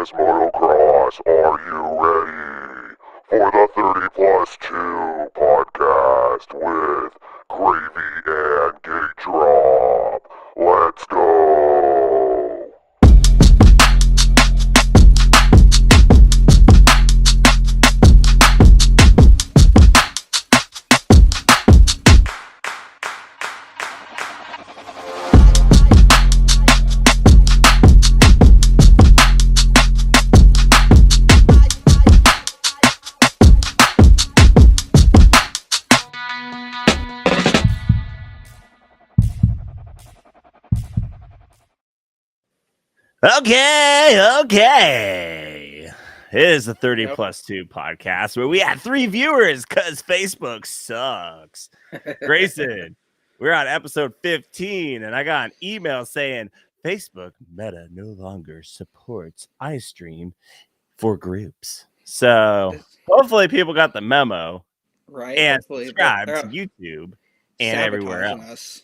Guys Motocross, are you ready for the 30 plus 2 podcast with Gravy and Gate Drop? Let's go! Okay. It is the 30 Yep. plus 2 podcast where we had 3 viewers because Facebook sucks. Grayson, we're on episode 15, and I got an email saying Facebook Meta no longer supports iStream for groups. So hopefully people got the memo Right. and Hopefully subscribe they're to YouTube and everywhere else. sabotaging us.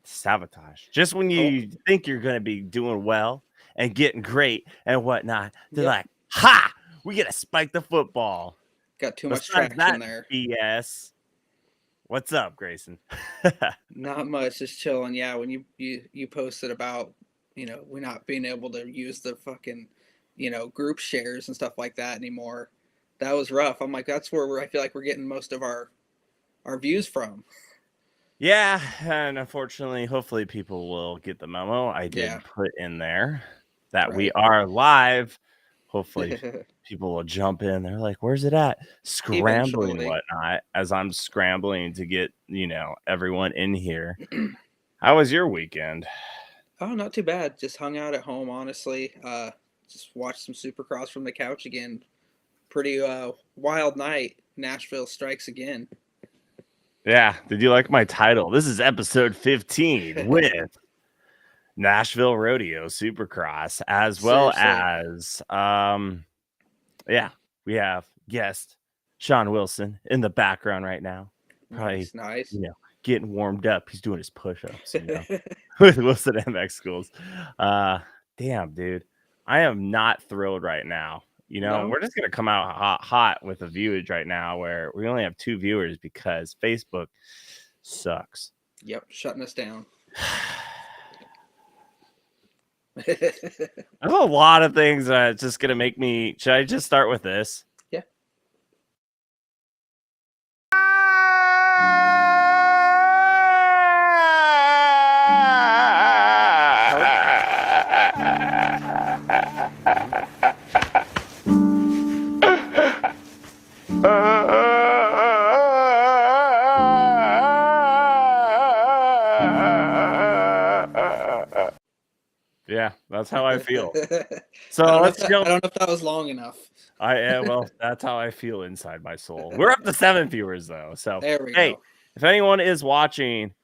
Sabotage. Just when you think you're going to be doing well and getting great and whatnot, they're like, ha, we got to spike the football. Got too much Besides traction that there. BS. What's up, Grayson? Not much, just chilling. Yeah, when you posted about, we not being able to use the fucking, group shares and stuff like that anymore. That was rough. I'm like, that's where I feel like we're getting most of our views from. Yeah, and unfortunately, hopefully people will get the memo. I did put in there that we are live. Hopefully people will jump in. They're like, where's it at? Scrambling and whatnot as I'm scrambling to get, everyone in here. How was your weekend? Oh, not too bad. Just hung out at home, honestly. Just watched some Supercross from the couch again. Pretty wild night. Nashville strikes again. Yeah. Did you like my title? This is episode 15 with Nashville Rodeo Supercross, as well as we have guest Shon Wilson in the background right now. Probably nice. Getting warmed up. He's doing his push-ups, with Wilson MX Schools. Damn, dude. I am not thrilled right now. We're just gonna come out hot with the viewage right now, where we only have 2 viewers because Facebook sucks. Yep, shutting us down. There's a lot of things that's just gonna make me. Should I just start with this? Yeah. Yeah, that's how I feel. So I don't know if that was long enough. Well, that's how I feel inside my soul. We're up to 7 viewers though. So there we go. If anyone is watching,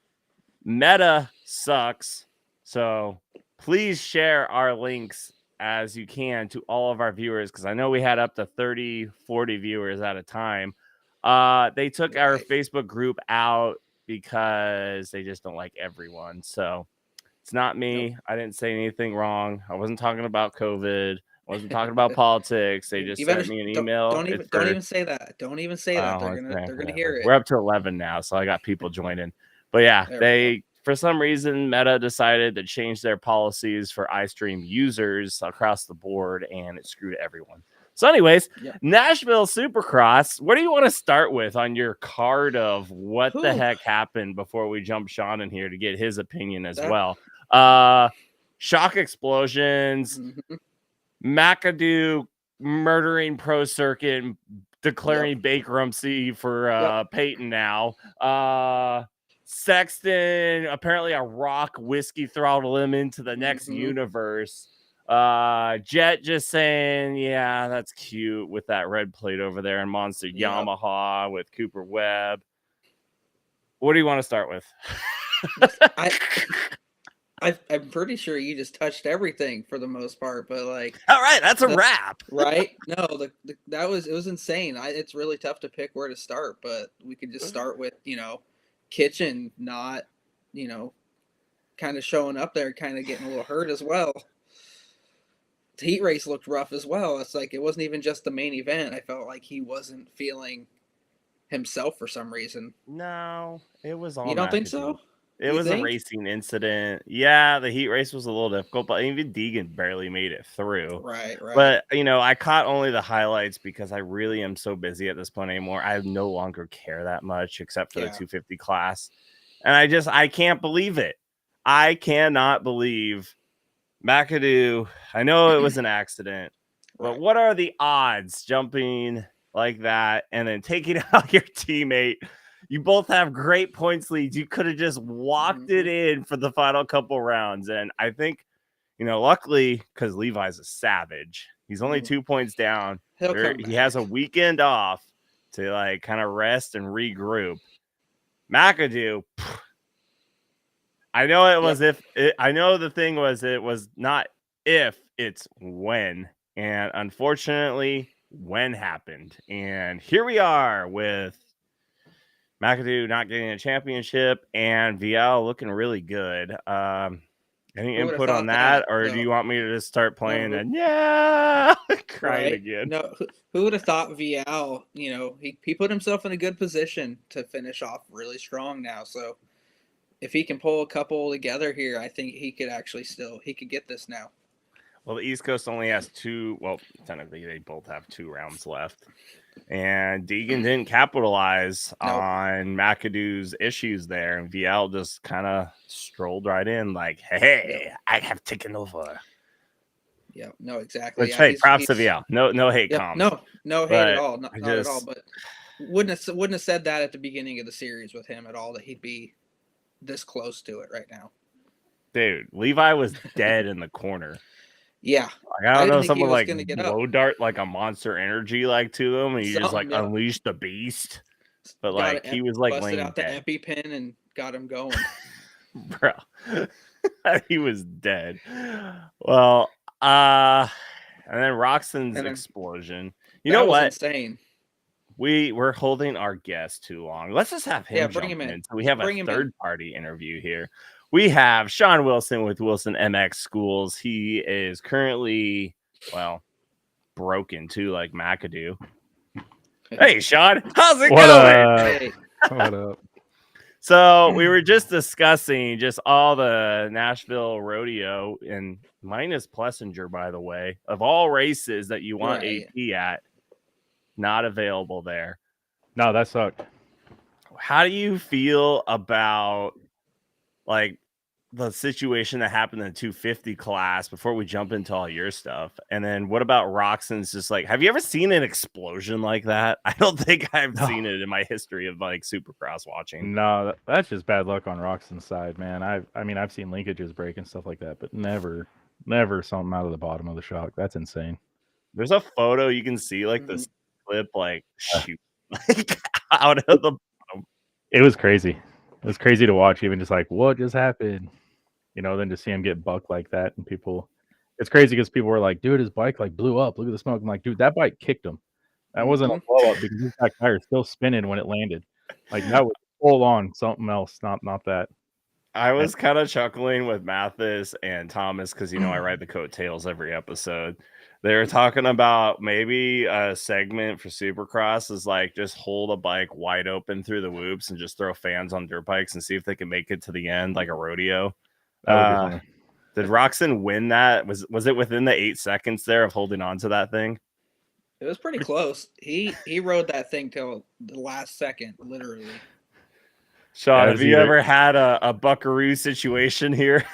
Meta sucks. So please share our links as you can to all of our viewers, because I know we had up to 30, 40 viewers at a time. They took our Facebook group out because they just don't like everyone. So it's not me. Nope. I didn't say anything wrong. I wasn't talking about COVID. I wasn't talking about politics. They just sent me an email. Don't even say that. Don't even say that. They're gonna hear it. We're up to 11 now, so I got people joining. But yeah, they for some reason Meta decided to change their policies for iStream users across the board, and it screwed everyone. So, anyways, Nashville Supercross. What do you want to start with on your card of what the heck happened before we jump Shon in here to get his opinion as well? Shock explosions, McAdoo murdering Pro Circuit, declaring bankruptcy for Peyton now. Sexton, apparently a rock whiskey throttled him into the next universe. Jet just saying, yeah, that's cute with that red plate over there, and Monster Yamaha with Cooper Webb. What do you want to start with? I'm pretty sure you just touched everything for the most part, but like, all right, that's a wrap, right? No, it was insane. It's really tough to pick where to start, but we could just start with Kitchen not kind of showing up there, kind of getting a little hurt as well. the heat race looked rough as well. It's like it wasn't even just the main event. I felt like he wasn't feeling himself for some reason. No, it was all You don't think McAdoo. so? It You was a think? racing incident. Yeah, the heat race was a little difficult, but even Deegan barely made it through. Right. But I caught only the highlights because I really am so busy at this point anymore. I no longer care that much except for the 250 class. And I can't believe it. I cannot believe McAdoo. I know it was an accident, but what are the odds jumping like that and then taking out your teammate? You both have great points leads. You could have just walked it in for the final couple rounds. And I think, luckily, because Levi's a savage, he's only 2 points down. He has a weekend off to kind of rest and regroup. McAdoo, I know it was I know the thing was it was not if, it's when. And unfortunately, when happened. And here we are with McAdoo not getting a championship and VL looking really good. Any input on that? Or do you want me to just start playing crying again? No, who would have thought VL, he put himself in a good position to finish off really strong now. So if he can pull a couple together here, I think he could actually he could get this now. Well, the East Coast only has two. Well, technically, they both have 2 rounds left. And Deegan didn't capitalize on McAdoo's issues there. And VL just kind of strolled right in like, hey, I have taken over. Yeah, no, exactly. Which, hey, props to VL. No hate comms. No hate at all. Not at all. But wouldn't have said that at the beginning of the series with him at all, that he'd be this close to it right now. Dude, Levi was dead in the corner. Yeah. I don't know, someone blow dart like a monster energy to him, and he just unleashed the beast. But he was busted out the EpiPen and got him going. Bro. He was dead. Well, and then Roxon's explosion. You know what? Insane. We're holding our guest too long. Let's just have him jump in. So we have a third party interview here. We have Shon Wilson with Wilson MX Schools. He is currently, broken too, like McAdoo. Hey, Shon, how's it going? What up? So we were just discussing just all the Nashville rodeo and minus Plessinger, by the way, of all races that you want AP at, not available there. No, that sucked. How do you feel about the situation that happened in the 250 class before we jump into all your stuff? And then what about Roxon's? Just have you ever seen an explosion like that? I don't think I've seen it in my history of Supercross watching. No, that's just bad luck on Roxon's side, man. I've seen linkages break and stuff like that, but never something out of the bottom of the shock. That's insane. There's a photo you can see this clip shoot out of the bottom. It was crazy. It was crazy to watch, even just what just happened? Then to see him get bucked like that, and it's crazy because people were like, dude, his bike blew up. Look at the smoke. I'm like, dude, that bike kicked him. That wasn't a blow up because his back tire is still spinning when it landed. That was full on something else, not that. I was kind of chuckling with Mathis and Thomas because I write the coattails every episode. They were talking about maybe a segment for Supercross is just hold a bike wide open through the whoops and just throw fans on dirt bikes and see if they can make it to the end like a rodeo. Did Roxon win that? Was it within the 8 seconds there of holding on to that thing? It was pretty close. He rode that thing till the last second, literally. Shon, have you ever had a buckaroo situation here?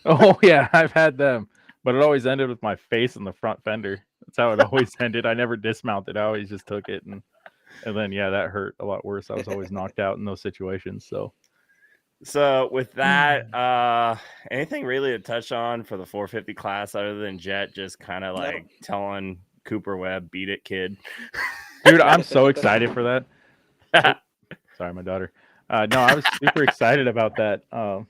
Oh yeah, I've had them, but it always ended with my face in the front fender. That's how it always ended. I never dismounted. I always just took it, and then that hurt a lot worse. I was always knocked out in those situations. So with that, anything really to touch on for the 450 class other than Jet just kind of telling Cooper Webb, beat it, kid? Dude, I'm so excited for that. Sorry, my daughter. No, I was super excited about that. I'm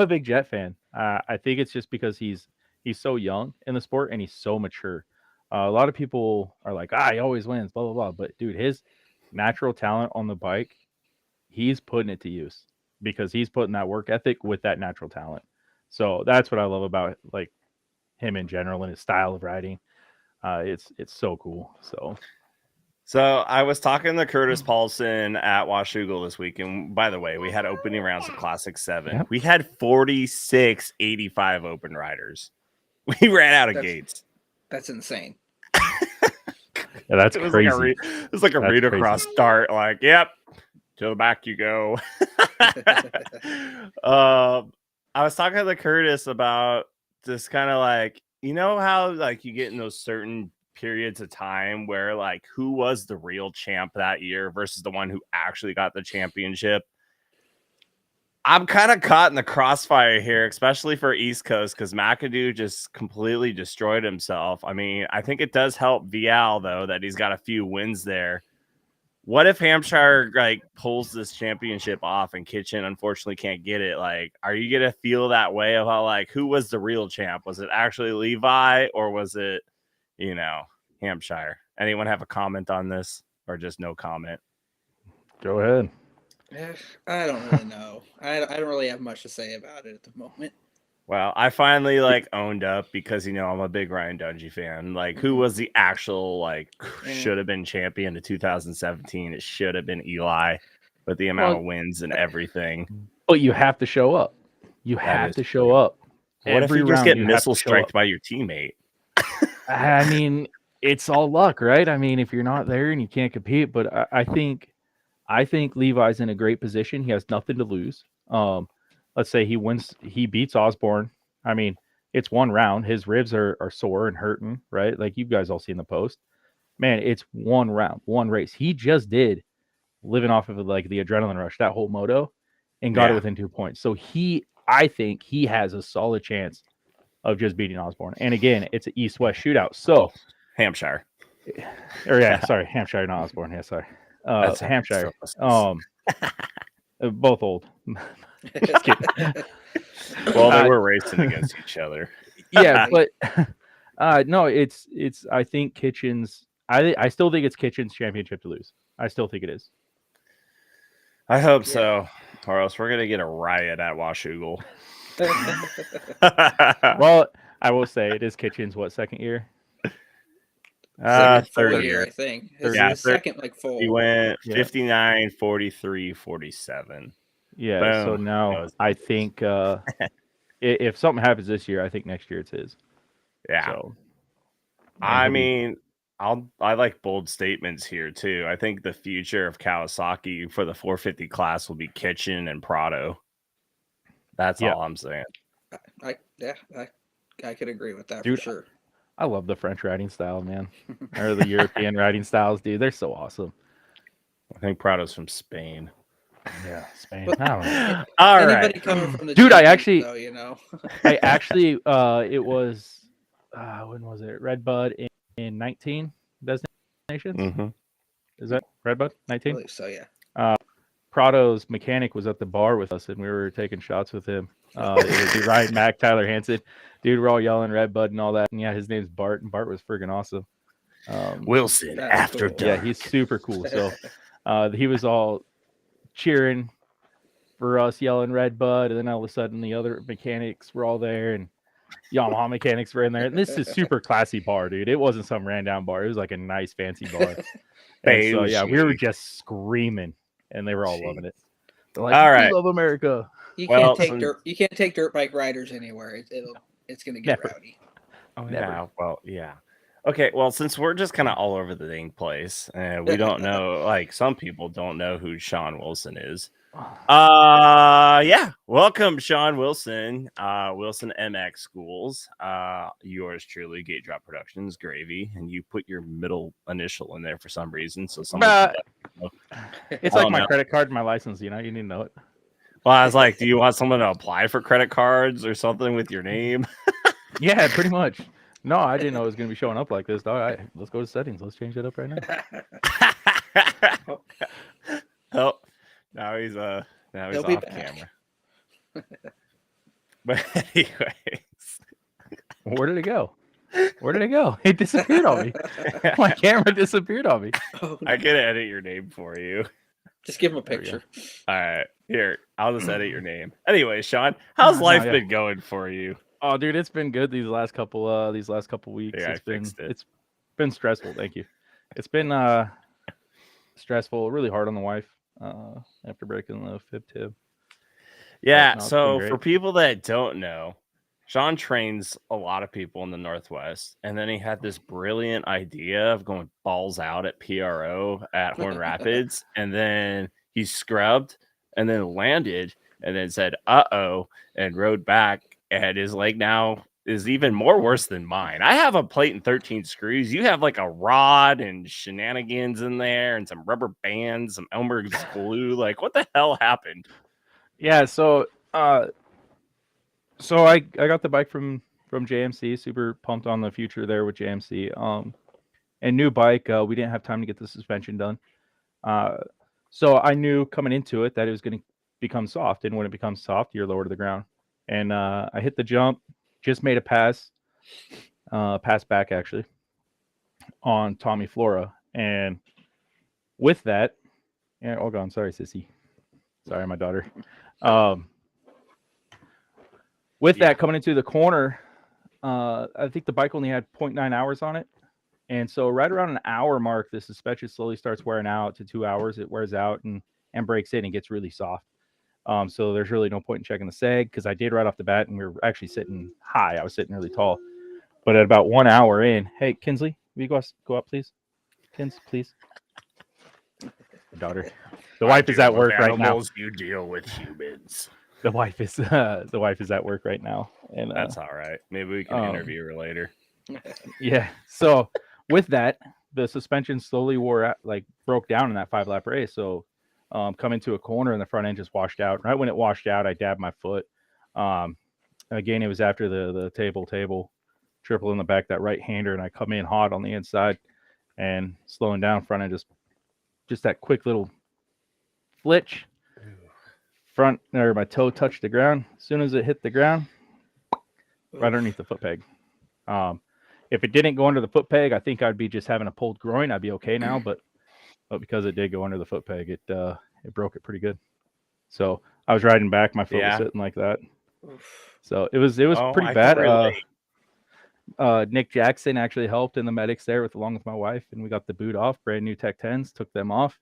a big Jet fan. I think it's just because he's so young in the sport and he's so mature. A lot of people are like, he always wins, blah, blah, blah. But dude, his natural talent on the bike, he's putting it to use because he's putting that work ethic with that natural talent. So that's what I love about him in general and his style of riding. It's so cool. So I was talking to Curtis Paulson at Washougal this week, and by the way, we had opening rounds of Classic 7. Yep. We had 46 85 open riders. We ran out of gates. That's insane. Yeah, that's crazy. It was like a read across start. Like, yep, to the back you go. I was talking to Curtis about this kind of like, you know how like you get in those certain periods of time where like who was the real champ that year versus the one who actually got the championship. I'm kind of caught in the crossfire here, especially for East Coast, because McAdoo just completely destroyed himself. I mean, I think it does help Vial, though, that he's got a few wins there. What if Hampshire like pulls this championship off and Kitchen unfortunately can't get it? Like, are you going to feel that way about like who was the real champ? Was it actually Levi or was it, Hampshire? Anyone have a comment on this or just no comment? Go ahead. I don't really know. I don't really have much to say about it at the moment. Well, I finally like owned up because I'm a big Ryan Dungey fan. Like, who was the actual should have been champion of 2017? It should have been Eli, with the amount of wins and everything. But you have to show up. You have to show up. What if you just get missile striked by your teammate? I mean, it's all luck, right? I mean, if you're not there and you can't compete, but I think Levi's in a great position. He has nothing to lose. Let's say he beats Osborne. I mean, it's one round. His ribs are sore and hurting, right? Like you guys all see in the post. Man, it's one round, one race. He just did living off of like the adrenaline rush, that whole moto, and got it within 2 points. So I think he has a solid chance of just beating Osborne. And again, it's an East-West shootout. So Hampshire. Sorry, Hampshire, not Osborne. Yeah, sorry. Hampshire. Both old. Just kidding. Well, they were racing against each other. Yeah, but no, it's. I think Kitchen's. I still think it's Kitchen's championship to lose. I still think it is. I hope so, or else we're gonna get a riot at Washougal. Well, I will say it is Kitchen's second year? Third year, I think. His second full. He went 59, 43, 47. Yeah, Boom. So now I think if something happens this year, I think next year it's his. Yeah. So, I mean, I like bold statements here too. I think the future of Kawasaki for the 450 class will be Kitchen and Prado. That's all I'm saying. I could agree with that, dude, for sure. I love the French riding style, man. Or the European riding styles, dude. They're so awesome. I think Prado's from Spain. Yeah, Spain. I don't know. All Anybody right. coming from the dude, I actually, it was, when was it? Redbud in 19 designations? Mm-hmm. Is that Redbud 19? I believe so, yeah. Prado's mechanic was at the bar with us, and we were taking shots with him. It was Ryan Mack, Tyler Hansen. Dude, we're all yelling Redbud and all that. And yeah, his name's Bart, and Bart was friggin' awesome. Wilson, after cool. dark. Yeah, he's super cool. So he was all cheering for us, yelling Redbud, and then all of a sudden the other mechanics were all there, and Yamaha mechanics were in there. And this is super classy bar, dude. It wasn't some ran down bar. It was like a nice fancy bar. And so yeah, we were just screaming, and they were all loving it. They're like, all right, love America. You can't take dirt bike riders anywhere. It's gonna get rowdy. Oh yeah. Well, yeah. Okay, well, since we're just kind of all over the dang place, and we don't know, like some people don't know who Shon Wilson is. Welcome, Shon Wilson. Wilson MX Schools. Yours truly, Gate Drop Productions, Gravy, and you put your middle initial in there for some reason. So it's like my credit card and my license. You need to know it. Well, I was like, do you want someone to apply for credit cards or something with your name? Yeah, pretty much. No, I didn't know it was going to be showing up like this, dog. All right, let's go to settings. Let's change it up right now. Oh, now he's off camera. But anyways, where did it go? It disappeared on me. My camera disappeared on me. I can edit your name for you. Just give him a picture. All right, here, I'll just edit your name. Anyway, Shon, how's life been going for you? Oh, dude, it's been good these last couple weeks. Yeah, I fixed it. It's been stressful. Thank you. It's been stressful, really hard on the wife after breaking the fib tib. Yeah, no, it's been so great. for people that don't know, Shon trains a lot of people in the Northwest, and then he had this brilliant idea of going balls out at PRO at Horn Rapids, and then he scrubbed and then landed and then said, uh-oh, and rode back, and his leg now is even more worse than mine. I have a plate and 13 screws. You have like a rod and shenanigans in there and some rubber bands, some Elmer's glue. Like, what the hell happened? Yeah, so I got the bike from JMC. Super pumped on the future there with JMC. And new bike. We didn't have time to get the suspension done. So I knew coming into it that it was going to become soft, and when it becomes soft, you're lower to the ground. And I hit the jump, just made a pass back actually on Tommy Flora, and with that, yeah, all gone. Sorry, sissy. Sorry, my daughter. With that coming into the corner, I think the bike only had 0.9 hours on it. And so right around an hour mark, the suspension slowly starts wearing out to 2 hours. It wears out and breaks in and gets really soft. So there's really no point in checking the sag because I did right off the bat, and we were actually sitting high. I was sitting really tall. But at about 1 hour in, hey, Kinsley, will you go up, please? Kins, please. Daughter. The wife is at work right now. You deal with humans. The wife is at work right now. And that's all right. Maybe we can interview her later. Yeah. So with that, the suspension slowly broke down in that 5-lap race. So coming to a corner and the front end just washed out. Right when it washed out, I dabbed my foot. Again, it was after the table triple in the back, that right hander, and I come in hot on the inside and slowing down front end, just that quick little flitch. Front or my toe touched the ground. As soon as it hit the ground, right underneath the foot peg. If it didn't go under the foot peg, I think I'd be just having a pulled groin. I'd be okay now, but because it did go under the foot peg, it broke it pretty good. So I was riding back, my foot was sitting like that. So it was pretty bad. Nick Jackson actually helped in the medics there along with my wife, and we got the boot off, brand new Tech 10s, took them off,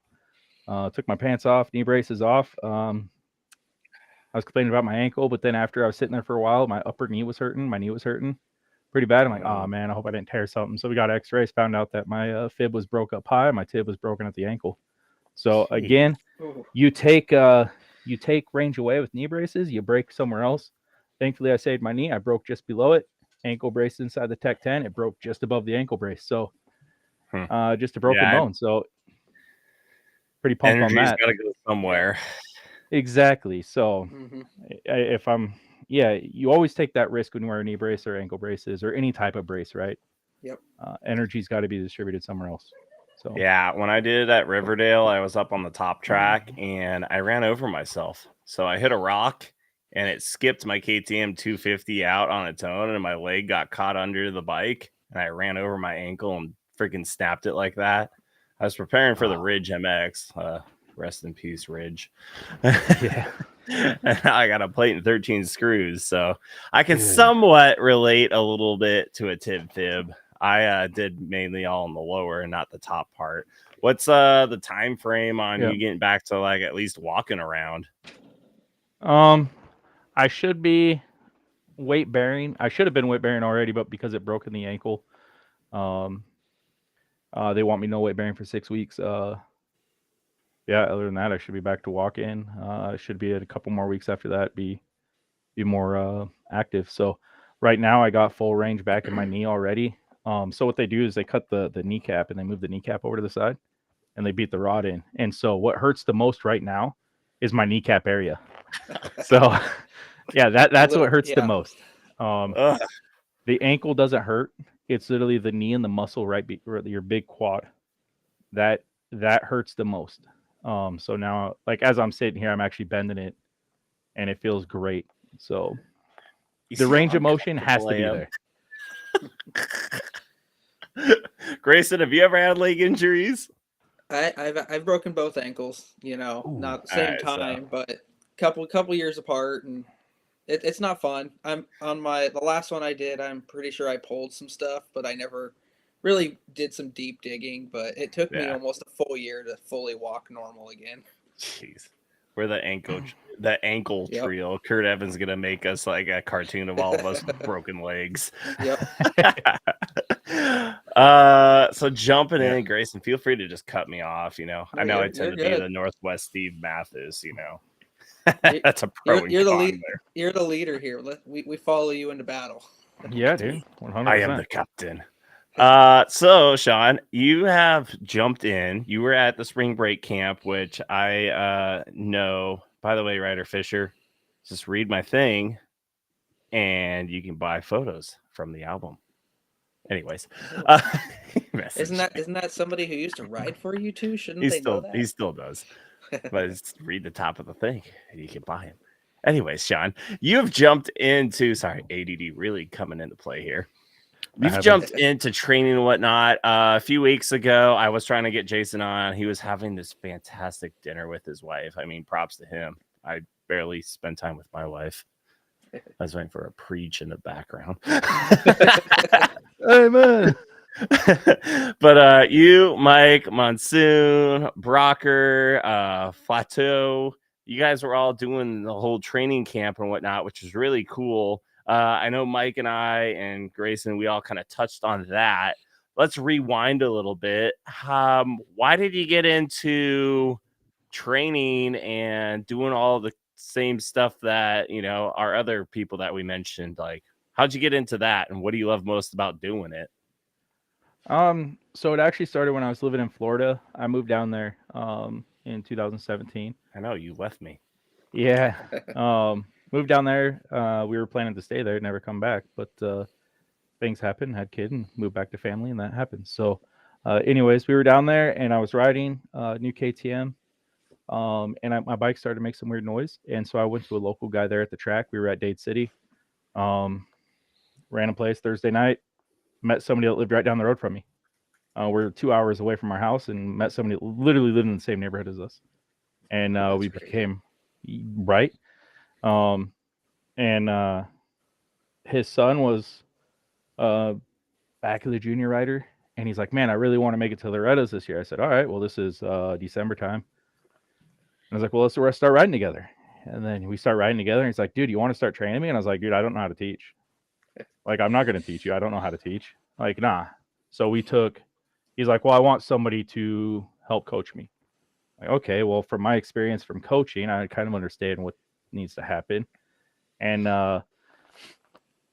took my pants off, knee braces off. I was complaining about my ankle, but then after I was sitting there for a while, my upper knee was hurting. My knee was hurting pretty bad. I'm like, oh man, I hope I didn't tear something. So we got x-rays, found out that my fib was broke up high. My tib was broken at the ankle. So again, you take range away with knee braces, you break somewhere else. Thankfully, I saved my knee. I broke just below it. Ankle brace inside the Tech 10. It broke just above the ankle brace. So just a broken bone. So pretty pumped on that. Energy's got to go somewhere. Exactly. So you always take that risk when you wear a knee brace or ankle braces or any type of brace, right? Yep. Energy's got to be distributed somewhere else. So yeah, when I did it at Riverdale, I was up on the top track and I ran over myself. So I hit a rock and it skipped my KTM 250 out on its own, and my leg got caught under the bike, and I ran over my ankle and freaking snapped it like that. I was preparing for the Ridge MX. Rest in peace, Ridge. Yeah. And I got a plate and 13 screws, so I can somewhat relate a little bit to a fib. I did mainly all in the lower and not the top part. What's the time frame on you getting back to like at least walking around? I should be weight bearing. I should have been weight bearing already, but because it broke in the ankle, they want me no weight bearing for 6 weeks. Other than that, I should be back to walking. I should be at a couple more weeks after that, be more active. So right now I got full range back in my knee already. So what they do is they cut the kneecap and they move the kneecap over to the side and they beat the rod in. And so what hurts the most right now is my kneecap area. So that's what hurts the most. The ankle doesn't hurt. It's literally the knee and the muscle right your big quad. That hurts the most. So now, like as I'm sitting here, I'm actually bending it, and it feels great. So the range of motion has to be there. Grayson, have you ever had leg injuries? I've broken both ankles. Not the same time, but couple years apart, and It's not fun. I'm on the last one I did. I'm pretty sure I pulled some stuff, but I never really did some deep digging. But it took me Yeah. almost a full year to fully walk normal again. Jeez. We're the ankle Yep. trio. Kurt Evans gonna make us like a cartoon of all of us with broken legs. Yep. So jumping Yeah. in, Grayson, feel free to just cut me off. You know, No, I know I you're tend to be good. the Northwest Steve Mathis. You know, You're, that's a pro and you're the con lead. there. You're the leader here. We follow you into battle. Yeah, dude. 100%. I am the captain. So Shon, you have jumped in. You were at the spring break camp, which I know. By the way, Ryder Fisher, just read my thing, and you can buy photos from the album. Anyways, Isn't that somebody who used to ride for you too? Shouldn't he they know that? still does. But just read the top of the thing, and you can buy him. Anyways, Shon, you have jumped into ADD really coming into play here. We've jumped into training and whatnot. A few weeks ago, I was trying to get Jason on. He was having this fantastic dinner with his wife. I mean, props to him. I barely spend time with my wife. I was waiting for a preach in the background. Amen. But you, Mike, Monsoon, Brocker, Flateau, you guys were all doing the whole training camp and whatnot, which is really cool. I know Mike and I and Grayson, we all kind of touched on that. Let's rewind a little bit. Why did you get into training and doing all the same stuff that, our other people that we mentioned? Like, how'd you get into that? And what do you love most about doing it? So it actually started when I was living in Florida. I moved down there in 2017. I know you left me. Yeah. Moved down there. We were planning to stay there, never come back, but things happened, had kid and moved back to family, and that happened. So anyways, we were down there and I was riding new KTM. And my bike started to make some weird noise. And so I went to a local guy there at the track. We were at Dade City. Random place Thursday night. Met somebody that lived right down the road from me. We're 2 hours away from our house and met somebody that literally lived in the same neighborhood as us. And we became right. And his son was back of the junior rider. And he's like, man, I really want to make it to the Loretta's this year. I said, all right, well, this is December time. And I was like, well, let's start riding together. And then we start riding together. And he's like, dude, you want to start training me? And I was like, dude, I don't know how to teach. Like, I'm not going to teach you. I don't know how to teach. Like, nah. So he's like, well, I want somebody to help coach me. Like, okay, well, from my experience from coaching, I kind of understand what needs to happen. And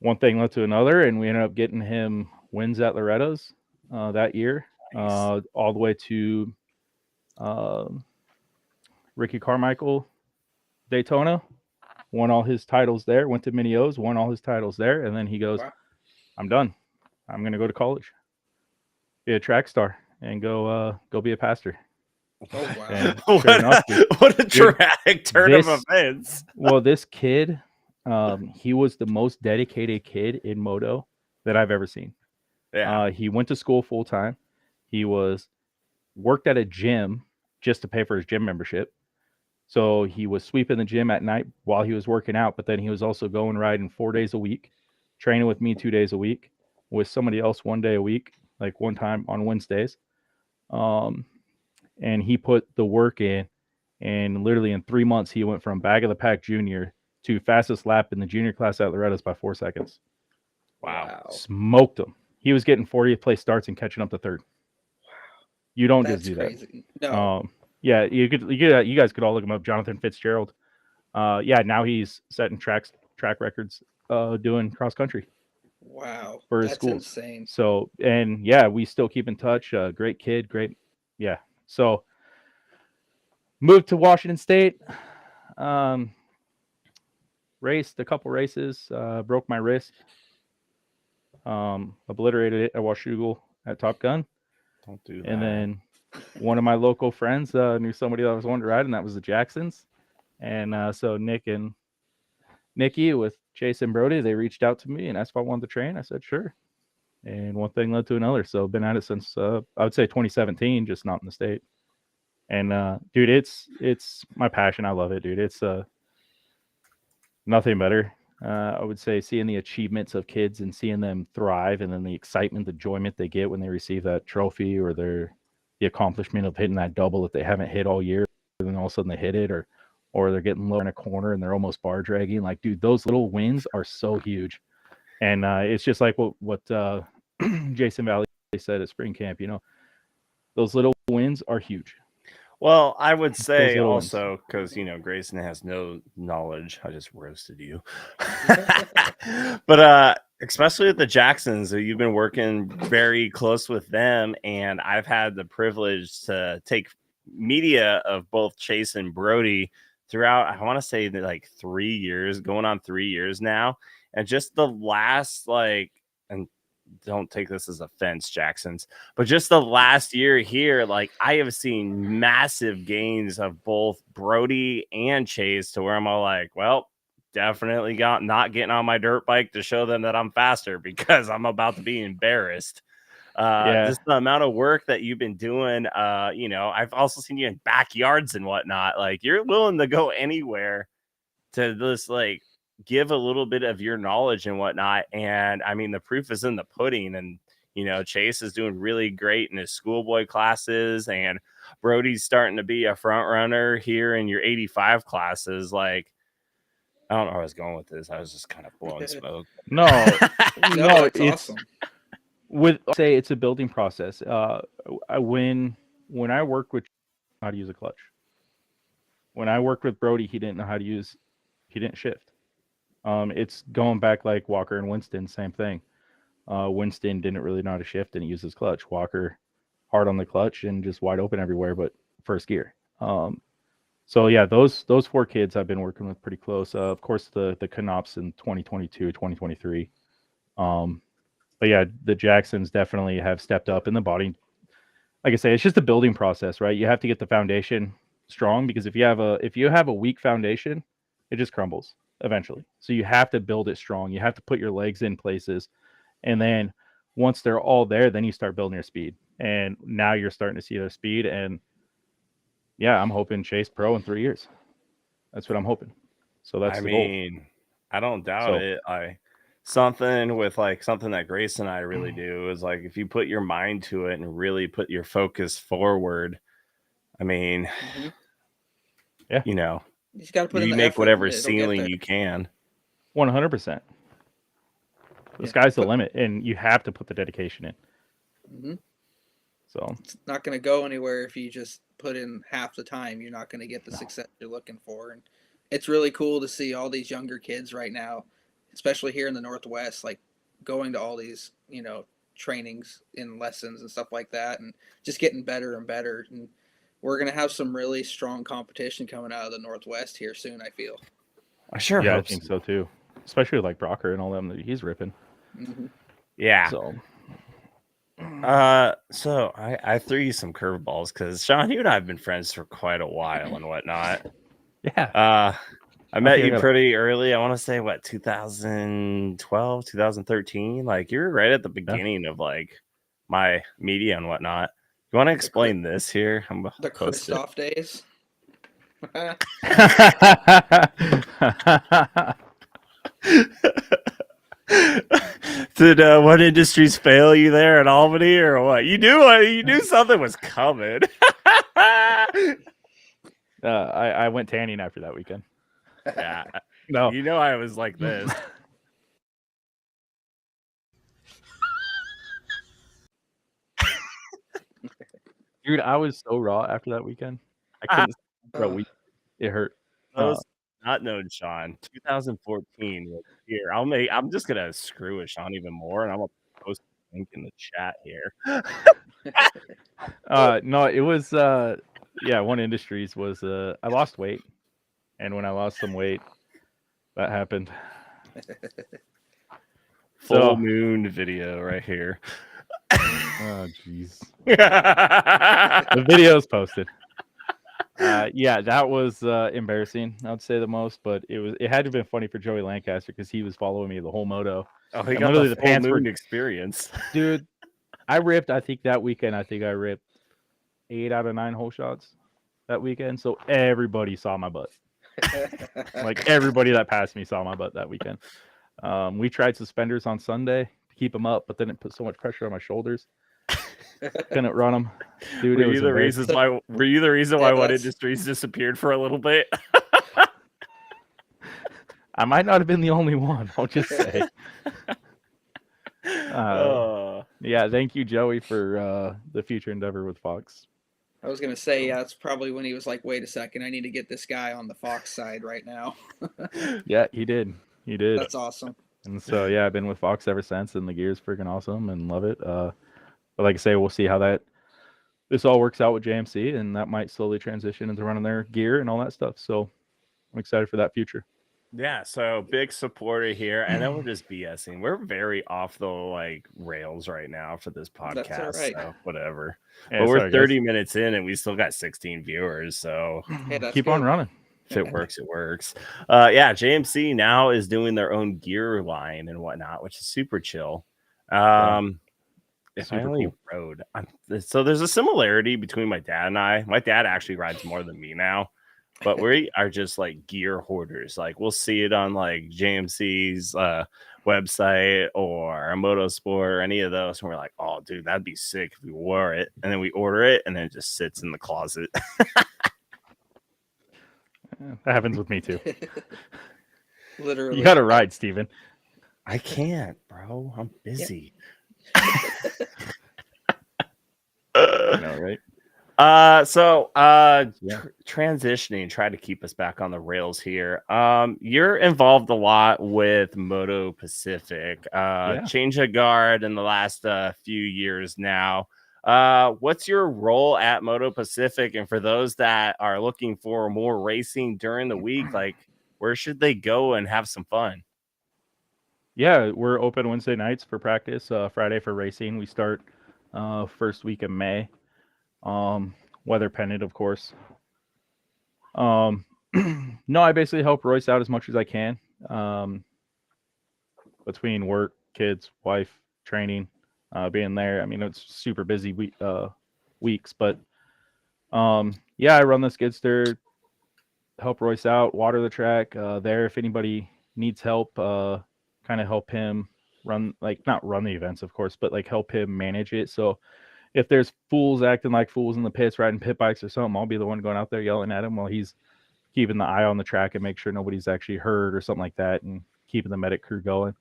one thing led to another, and we ended up getting him wins at Loretta's that year, nice. All the way to Ricky Carmichael Daytona. Won all his titles there, went to Mini O's, won all his titles there, and then he goes, wow. I'm done. I'm going to go to college, be a track star, and go be a pastor. Oh, wow. What a dramatic turn of events. Well, this kid, he was the most dedicated kid in moto that I've ever seen. Yeah. He went to school full time. He worked at a gym just to pay for his gym membership. So he was sweeping the gym at night while he was working out, but then he was also going riding 4 days a week, training with me 2 days a week, with somebody else 1 day a week, like one time on Wednesdays. And he put the work in, and literally in 3 months, he went from bag of the pack junior to fastest lap in the junior class at Loretta's by 4 seconds. Wow. Smoked him. He was getting 40th place starts and catching up to third. Wow. You don't just do crazy. that. No. Yeah, you guys could all look him up. Jonathan Fitzgerald. Yeah, now he's setting track records doing cross country. Wow. For his schools. That's insane. So, and yeah, we still keep in touch. Great kid, great. Yeah. So moved to Washington State. Raced a couple races, broke my wrist. Obliterated it at Washougal at Top Gun. Don't do that. And then one of my local friends knew somebody that was wanting to ride, and that was the Jacksons. And so Nick and Nikki with Jason Brody, they reached out to me and asked if I wanted to train. I said, sure. And one thing led to another. So I've been at it since, I would say 2017, just not in the state. And dude, it's my passion. I love it, dude. It's nothing better. I would say seeing the achievements of kids and seeing them thrive, and then the excitement, the enjoyment they get when they receive that trophy or the accomplishment of hitting that double that they haven't hit all year, and then all of a sudden they hit it, or they're getting low in a corner and they're almost bar dragging. Like, dude, those little wins are so huge, and it's just like what Jason Valley said at spring camp. Those little wins are huge. Well, I would say little ones. also because Grayson has no knowledge. I just roasted you, but especially with the Jacksons, you've been working very close with them, and I've had the privilege to take media of both Chase and Brody throughout. I want to say that like 3 years, going on 3 years now, and just the last and don't take this as offense, Jacksons, but just the last year here, like I have seen massive gains of both Brody and Chase to where I'm all like, well, definitely not getting on my dirt bike to show them that I'm faster because I'm about to be embarrassed. Just the amount of work that you've been doing. I've also seen you in backyards and whatnot. Like you're willing to go anywhere to just give a little bit of your knowledge and whatnot. And I mean, the proof is in the pudding. And Chase is doing really great in his schoolboy classes, and Brody's starting to be a front runner here in your 85 classes. Like, I don't know where I was going with this. I was just kind of blowing smoke. No, it's awesome. Say it's a building process. When I worked with how to use a clutch. When I worked with Brody, he didn't know how to use. He didn't shift. It's going back like Walker and Winston, same thing. Winston didn't really know how to shift and he used his clutch. Walker hard on the clutch and just wide open everywhere, but first gear. So yeah, those 4 kids I've been working with pretty close. Of course, the Knops in 2022, 2023. But yeah, the Jacksons definitely have stepped up in the body. Like I say, it's just a building process, right? You have to get the foundation strong, because if you have a weak foundation, it just crumbles eventually. So you have to build it strong. You have to put your legs in places, and then once they're all there, then you start building your speed. And now you're starting to see their speed. And yeah, I'm hoping Chase Pro in 3 years. That's what I'm hoping. So that's the goal. I don't doubt it. Something that Grace and I really do is like, if you put your mind to it and really put your focus forward, I mean, yeah, you just got to put in the make effort, whatever ceiling you can. 100%. The sky's the limit, and you have to put the dedication in. Mm-hmm. So it's not going to go anywhere if you just put in half the time. You're not going to get the success you're looking for. And it's really cool to see all these younger kids right now, especially here in the Northwest, like going to all these, trainings and lessons and stuff like that, and just getting better and better. And we're going to have some really strong competition coming out of the Northwest here soon, I feel. I sure hope I think so too. Especially like Brocker and all them that he's ripping. Mm-hmm. Yeah. So I threw you some curveballs because Shon, you and I have been friends for quite a while and whatnot. Yeah. I met you pretty early. I want to say 2012, 2013. Like, you were right at the beginning of like my media and whatnot. You want to explain this here? The Christoph days. Did What Industries fail you there at Albany or what? You knew something was coming. I went tanning after that weekend. Yeah. No. I was like this. Dude, I was so raw after that weekend. I couldn't for a week. It hurt. Not known Shon. 2014 was here. I'm just gonna screw with Shon even more, and I'm gonna post a link in the chat here. No, it was One Industries was I lost weight, and when I lost some weight, that happened. Full moon video right here. Oh jeez. The video's posted. That was embarrassing. I would say the most, but it had to have been funny for Joey Lancaster because he was following me the whole moto. Oh, he got the pants moon experience, dude. I think that weekend I ripped 8 out of 9 hole shots that weekend, so everybody saw my butt. Like everybody that passed me saw my butt that weekend. We tried suspenders on Sunday to keep them up, but then it put so much pressure on my shoulders. Couldn't run them. Dude, Were it was you the embarrassing. reason why? Were you the reason why Yeah, one that's- industries disappeared for a little bit? I might not have been the only one. I'll just say. Yeah, thank you, Joey, for the future endeavor with Fox. I was gonna say, yeah, it's probably when he was like, "Wait a second, I need to get this guy on the Fox side right now." Yeah, he did. He did. That's awesome. And so yeah, I've been with Fox ever since, and the gear is freaking awesome and love it. But like I say, we'll see how this all works out with JMC, and that might slowly transition into running their gear and all that stuff. So I'm excited for that future. Yeah, so big supporter here. I know we're just BSing. We're very off the like rails right now for this podcast. That's all right. So whatever. Yeah, but we're sorry, 30 guys. minutes in and we still got 16 viewers. So Hey, that's Keep on good. running. if it works, it works. Yeah, JMC now is doing their own gear line and whatnot, which is super chill. If I Super only cool. rode, so there's a similarity between my dad and I. My dad actually rides more than me now, but we are just like gear hoarders. Like we'll see it on like JMC's website or a Motorsport or any of those, and we're like, "Oh, dude, that'd be sick if we wore it." And then we order it, and then it just sits in the closet. That happens with me too. Literally, You got to ride, Steven. I can't, bro. I'm busy. You know, right? Transitioning, try to keep us back on the rails here. You're involved a lot with Moto Pacific. Change of guard in the last few years now. What's your role at Moto Pacific? And for those that are looking for more racing during the week, like where should they go and have some fun? Yeah, we're open Wednesday nights for practice, Friday for racing. We start first week of May. Weather pendant, of course. No, I basically help Royce out as much as I can. Between work, kids, wife, training, being there. I mean, it's super busy weeks, but yeah, I run the skidster, help Royce out, water the track there if anybody needs help, kind of help him run, like not run the events, of course, but like help him manage it. So if there's fools acting like fools in the pits, riding pit bikes or something, I'll be the one going out there yelling at him while he's keeping the eye on the track and make sure nobody's actually hurt or something like that, and keeping the medic crew going.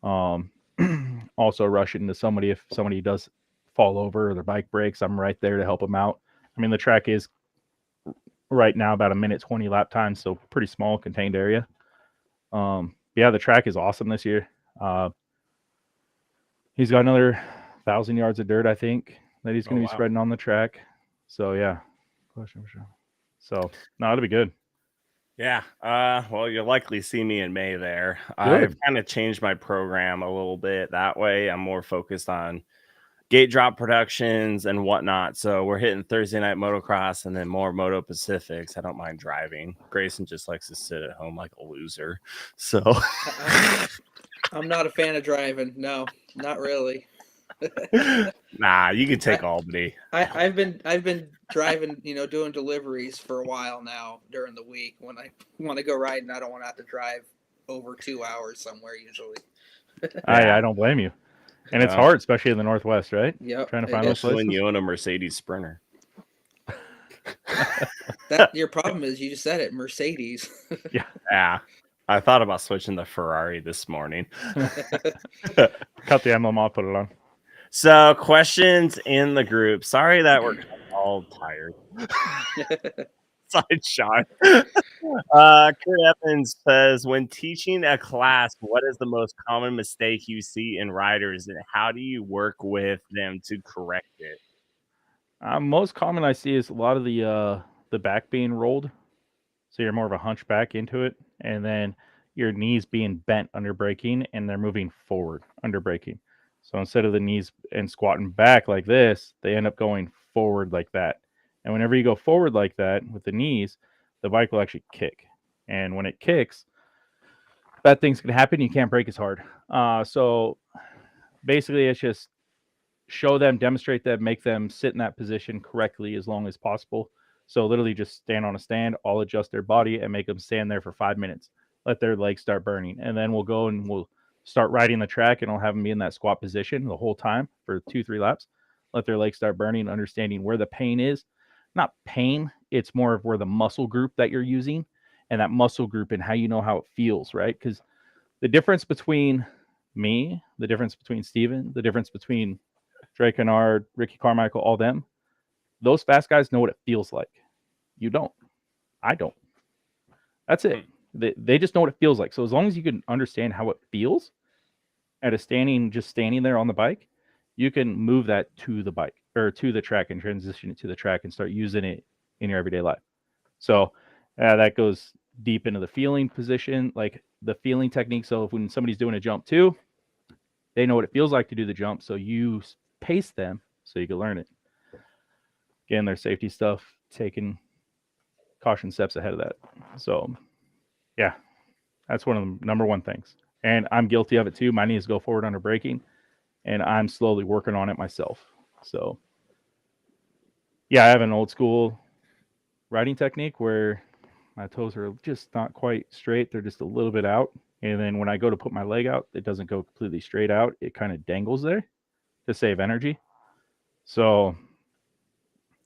Also rushing into somebody if somebody does fall over or their bike breaks. I'm right there to help them out. I mean, the track is right now about a minute 20 lap time, so pretty small contained area. Yeah, the track is awesome this year. He's got another 1,000 yards of dirt, I think, that he's going to be spreading on the track. So yeah, so no, it'll be good. Yeah. Well, you'll likely see me in May there. I've kind of changed my program a little bit. That way I'm more focused on gate drop productions and whatnot. So we're hitting Thursday night motocross and then more Moto Pacifics. I don't mind driving. Grayson just likes to sit at home like a loser. So I'm not a fan of driving. No, not really. Nah, you can take Albany. I've been driving, doing deliveries for a while now during the week. When I want to go riding, I don't want to have to drive over 2 hours somewhere usually. I don't blame you. And it's hard, especially in the Northwest, right? Yep. Trying to find those places. When you own a Mercedes Sprinter. That your problem is you just said it, Mercedes. Yeah. I thought about switching the Ferrari this morning. Cut the emblem off, put it on. So, questions in the group. Sorry that we're all tired. Side shot. Kurt Evans says, when teaching a class, what is the most common mistake you see in riders, and how do you work with them to correct it? Most common I see is a lot of the back being rolled, so you're more of a hunchback into it, and then your knees being bent under braking, and they're moving forward under braking. So instead of the knees and squatting back like this, they end up going forward like that. And whenever you go forward like that with the knees, the bike will actually kick. And when it kicks, bad things can happen. You can't brake as hard. So basically, it's just show them, demonstrate them, make them sit in that position correctly as long as possible. So literally just stand on a stand, I'll adjust their body and make them stand there for 5 minutes. Let their legs start burning. And then we'll go and we'll start riding the track, and I'll have them be in that squat position the whole time for 2-3 laps. Let their legs start burning, understanding where the pain is. Not pain, it's more of where the muscle group that you're using and that muscle group and how you know how it feels, right? Because the difference between me, the difference between Steven, the difference between Drake Kennard, Ricky Carmichael, all them, those fast guys know what it feels like. You don't. I don't. That's it. They just know what it feels like. So as long as you can understand how it feels at a standing there on the bike, you can move that to the bike or to the track and transition it to the track and start using it in your everyday life. So that goes deep into the feeling position, like the feeling technique. So if when somebody's doing a jump too, they know what it feels like to do the jump. So you pace them so you can learn it. Again, their safety stuff, taking caution steps ahead of that. So yeah, that's one of the number one things. And I'm guilty of it too. My knees go forward under braking, and I'm slowly working on it myself. So yeah, I have an old school riding technique where my toes are just not quite straight. They're just a little bit out. And then when I go to put my leg out, it doesn't go completely straight out. It kind of dangles there to save energy. So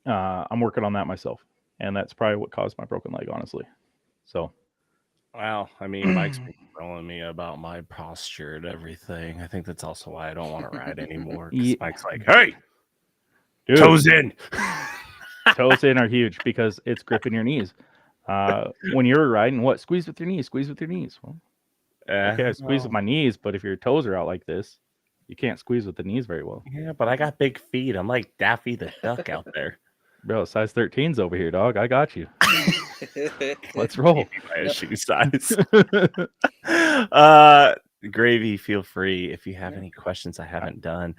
I'm working on that myself. And that's probably what caused my broken leg, honestly. So. Wow. I mean, Mike's been telling me about my posture and everything. I think that's also why I don't want to ride anymore. Because Mike's like, hey, dude, toes in. Toes in are huge because it's gripping your knees. When you're riding, what? Squeeze with your knees. Squeeze with your knees. Well, okay, I squeeze with my knees, but if your toes are out like this, you can't squeeze with the knees very well. Yeah, but I got big feet. I'm like Daffy the Duck out there. Bro, size 13's over here, dog. I got you. Let's roll. My shoe size. Gravy, feel free if you have any questions I haven't done.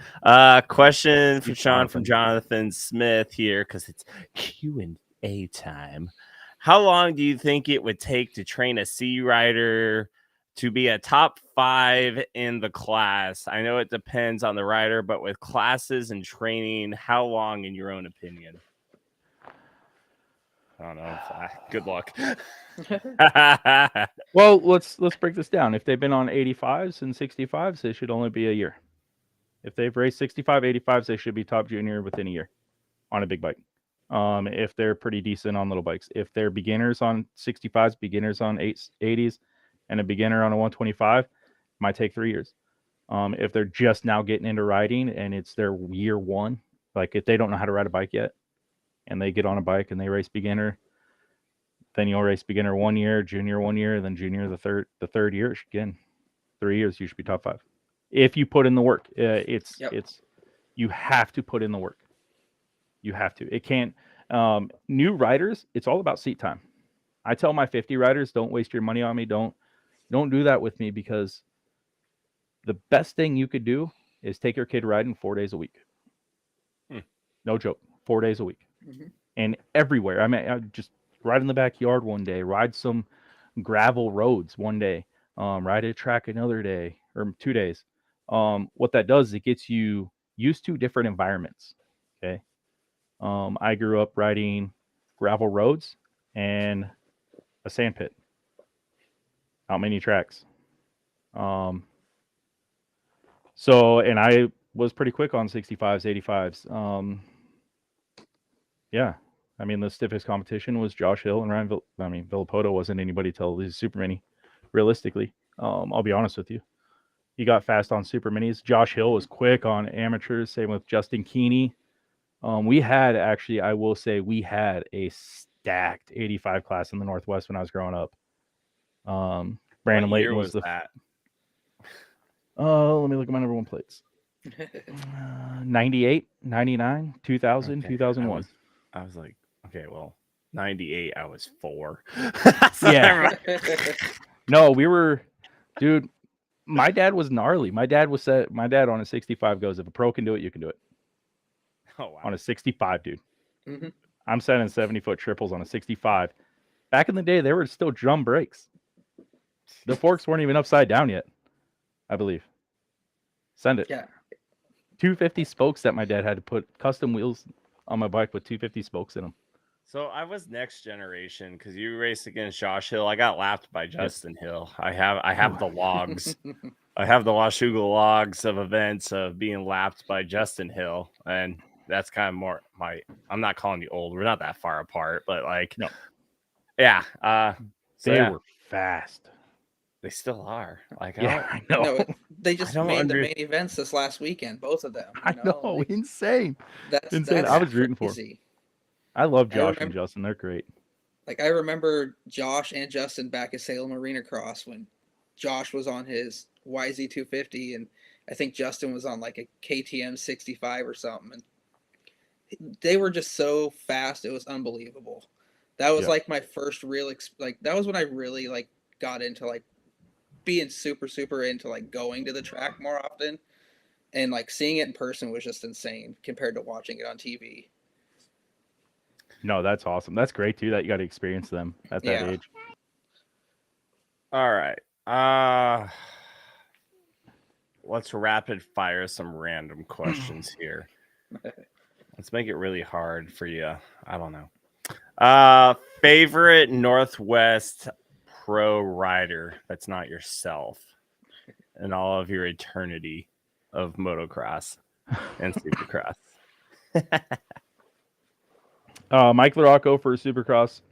Question from Shon from Jonathan Smith here, because it's Q&A time. How long do you think it would take to train a C rider to be a top 5 in the class? I know it depends on the rider, but with classes and training, how long in your own opinion? I don't know. Good luck. Well, let's break this down. If they've been on 85s and 65s, they should only be a year. If they've raced 65, 85s, they should be top junior within a year on a big bike. If they're pretty decent on little bikes. If they're beginners on 65s, beginners on 80s, and a beginner on a 125, might take 3 years. If they're just now getting into riding and it's their year one, like if they don't know how to ride a bike yet, and they get on a bike and they race beginner, then you'll race beginner 1 year, junior 1 year, then junior the third year. Again, 3 years you should be top 5 if you put in the work. It's you have to put in the work. You have to. It can't. New riders, it's all about seat time. I tell my 50 riders, don't waste your money on me. Don't do that with me, because the best thing you could do is take your kid riding 4 days a week. No joke, 4 days a week. Mm-hmm. And everywhere. I mean, I just ride in the backyard one day, ride some gravel roads one day, ride a track another day or 2 days. What that does is it gets you used to different environments. Okay. I grew up riding gravel roads and a sand pit. Not many tracks. So, and I was pretty quick on 65s, 85s. Yeah. I mean, the stiffest competition was Josh Hill and Ryan. Villapoto wasn't anybody till these super mini, realistically. I'll be honest with you. He got fast on super minis. Josh Hill was quick on amateurs. Same with Justin Keeney. We had actually, I will say, we had a stacked 85 class in the Northwest when I was growing up. Brandon Layton was that. Let me look at my number one plates. 98, 99, 2000, okay. 2001. I was like, okay, well, 98, I was 4. Yeah. No, we were, dude, my dad was gnarly. My dad on a 65 goes, if a pro can do it, you can do it. Oh, wow. On a 65, dude. Mm-hmm. I'm setting 70-foot triples on a 65. Back in the day, there were still drum brakes. The forks weren't even upside down yet, I believe. Send it. Yeah. 250 spokes that my dad had to put custom wheels on my bike with 250 spokes in them. So I was next generation because you raced against Josh Hill. I got lapped by Justin Hill. I have the logs. I have the Washougal logs of events of being lapped by Justin Hill, and that's kind of more my. I'm not calling you old. We're not that far apart, but like, No. yeah. So They yeah, were fast. they still are. Like, Yeah, I know. No, they just don't made the under- main events this last weekend, both of them. I know. Like, Insane. that's Insane. that's I was rooting for 'em. crazy. I love I Josh and remember- Justin. They're great. Like I remember Josh and Justin back at Salem Arena Cross when Josh was on his YZ250 and I think Justin was on like a KTM 65 or something. And they were just so fast, it was unbelievable. That was Yeah. like my first real that was when I really like got into like being super into like going to the track more often, and like seeing it in person was just insane compared to watching it on TV. No, that's awesome. That's great too that you got to experience them at that Yeah. age. All right. Let's rapid fire some random questions here. Let's make it really hard for you. I don't know. Favorite Northwest pro rider that's not yourself in all of your eternity of motocross and supercross. Mike LaRocco for Supercross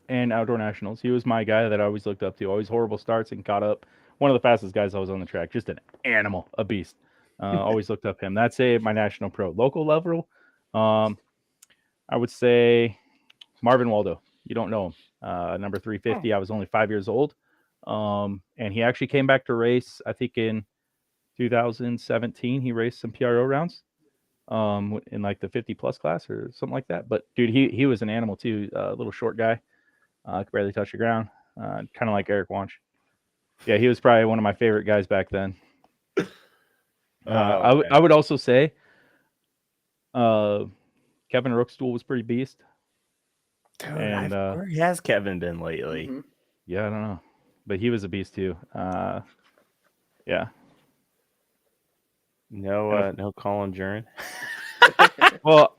and Outdoor Nationals. He was my guy that I always looked up to. Always horrible starts and caught up. One of the fastest guys I was on the track. Just an animal, a beast. Always looked up him. That's my national pro. Local level, I would say Marvin Waldo. You don't know him. Number 350. I was only 5 years old. And he actually came back to race, I think in 2017. He raced some PRO rounds in like the 50 plus class or something like that. But dude, he was an animal too. A little short guy. Could barely touch the ground. Kind of like Eric Wanch. Yeah, he was probably one of my favorite guys back then. I would also say Kevin Rookstool was pretty beast. Dude, And where has Kevin been lately? Mm-hmm. Yeah, I don't know, but he was a beast too. Yeah. No Colin Jurin. Well,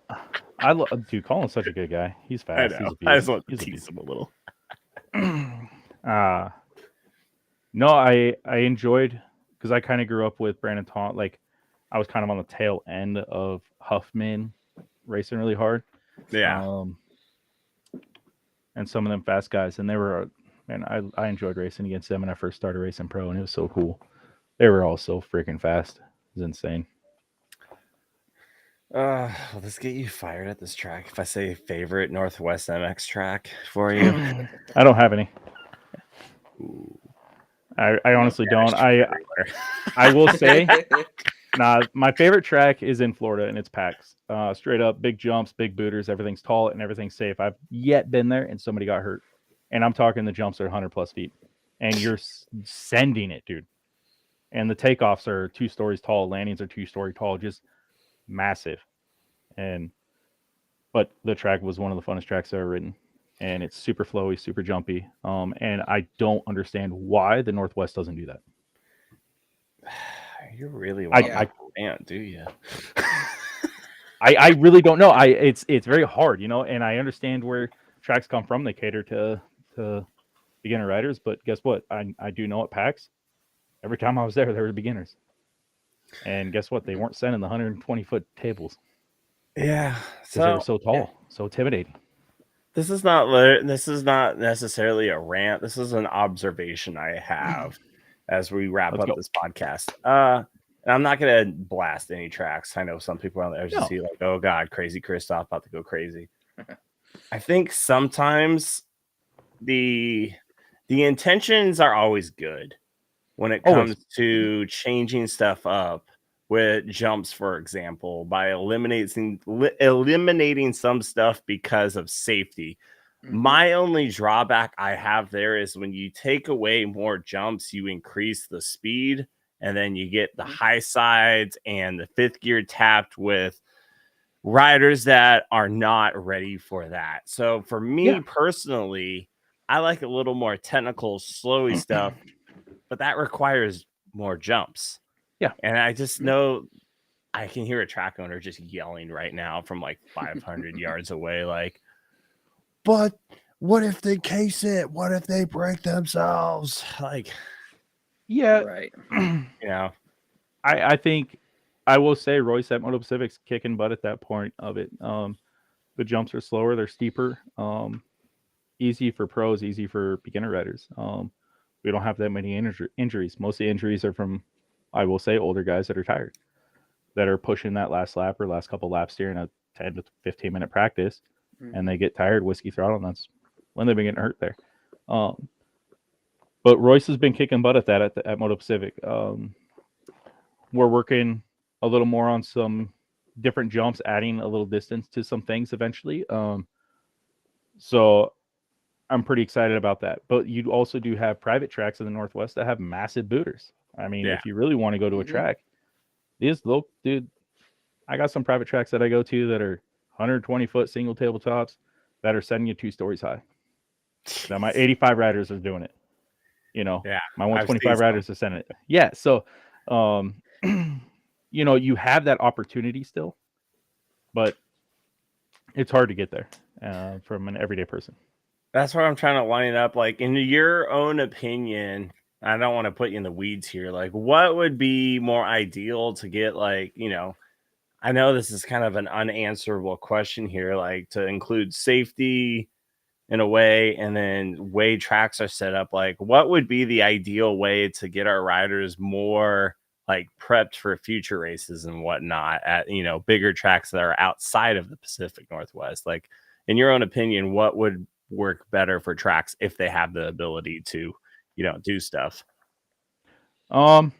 dude, Colin's such a good guy. He's I fast. know. He's a beast. I just want to He's a tease beast. him a little. No, I enjoyed because I kind of grew up with Brandon Taunt. Like I was kind of on the tail end of Huffman racing really hard. Yeah. And some of them fast guys, and they were, man, I enjoyed racing against them when I first started racing pro, and it was so cool. They were all so freaking fast. It was insane. Let's get you fired at this track. If I say favorite Northwest MX track for you, I don't have any. Ooh. I honestly don't. Everywhere. I will say, my favorite track is in Florida, and it's PAX. Straight up, big jumps, big booters, everything's tall and everything's safe. I've yet been there, and somebody got hurt. And I'm talking the jumps are 100 plus feet, and you're sending it, dude. And the takeoffs are 2 stories tall, landings are 2-story tall, just massive. But the track was one of the funnest tracks I've ever ridden. And it's super flowy, super jumpy. And I don't understand why the Northwest doesn't do that. You really want to rant, do you? I really don't know. It's very hard, and I understand where tracks come from. They cater to beginner riders, but guess what? I do know at PAX, every time I was there were beginners. And guess what? They weren't sending the 120-foot tables. Yeah. Because they were so tall, so intimidating. This is not necessarily a rant. This is an observation I have as we wrap up this podcast. And I'm not going to blast any tracks. I know some people out there just see like, oh God, crazy Christoph about to go crazy. I think sometimes the intentions are always good when it comes to changing stuff up with jumps, for example, by eliminating some stuff because of safety. Mm-hmm. My only drawback I have there is when you take away more jumps, you increase the speed, and then you get the high sides and the 5th gear tapped with riders that are not ready for that. So for me personally, I like a little more technical, slowy stuff, but that requires more jumps. Yeah. And I just know I can hear a track owner just yelling right now from like 500 yards away. Like, but what if they case it? What if they break themselves? Like, Yeah, Right. I think I will say Royce at Moto Pacific's kicking butt at that point of it. The jumps are slower, they're steeper. Easy for pros, easy for beginner riders. We don't have that many injuries. Most of the injuries are from, I will say, older guys that are tired, that are pushing that last lap or last couple laps during a 10 to 15-minute practice, and they get tired, whiskey throttle, and that's when they've been getting hurt there. But Royce has been kicking butt at that at Moto Pacific. We're working a little more on some different jumps, adding a little distance to some things eventually. So I'm pretty excited about that. But you also do have private tracks in the Northwest that have massive booters. I mean, if you really want to go to a track, these little, dude, I got some private tracks that I go to that are 120-foot single tabletops that are sending you 2 stories high. Now my 85 riders are doing it. My 125 riders are sending it. Yeah. So, you have that opportunity still, but it's hard to get there from an everyday person. That's what I'm trying to line up. Like, in your own opinion, I don't want to put you in the weeds here. Like, what would be more ideal to get, like, I know this is kind of an unanswerable question here, like to include safety in a way, and then way tracks are set up. Like, what would be the ideal way to get our riders more like prepped for future races and whatnot at, bigger tracks that are outside of the Pacific Northwest? Like, in your own opinion, what would work better for tracks if they have the ability to, do stuff? That's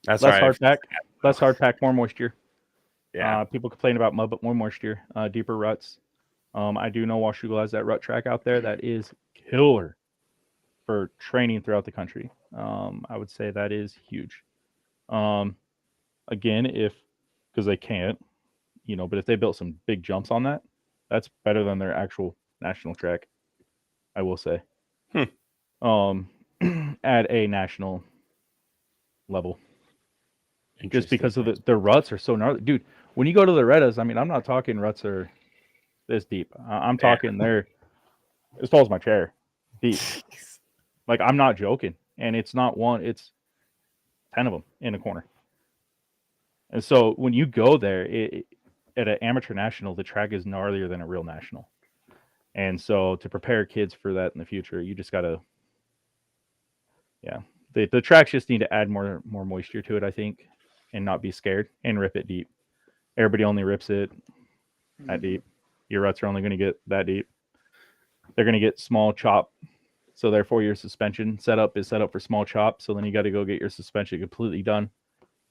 less right. hard pack, less hard pack, more moisture. Yeah. People complain about mud, but more moisture, deeper ruts. I do know Washougal has that rut track out there that is killer for training throughout the country. I would say that is huge. Again, because they can't, but if they built some big jumps on that, that's better than their actual national track, I will say. At a national level. Just because of the ruts are so gnarly. Dude, when you go to the Redas, I mean, I'm not talking ruts are this deep. I'm talking they're as tall as my chair, deep. Like, I'm not joking. And it's not one, it's 10 of them in a corner. And so when you go there, at an amateur national, the track is gnarlier than a real national. And so to prepare kids for that in the future, you just got to, the tracks just need to add more moisture to it, I think, and not be scared and rip it deep. Everybody only rips it that deep. Your ruts are only going to get that deep. They're going to get small chop. So therefore your suspension setup is set up for small chop. So then you got to go get your suspension completely done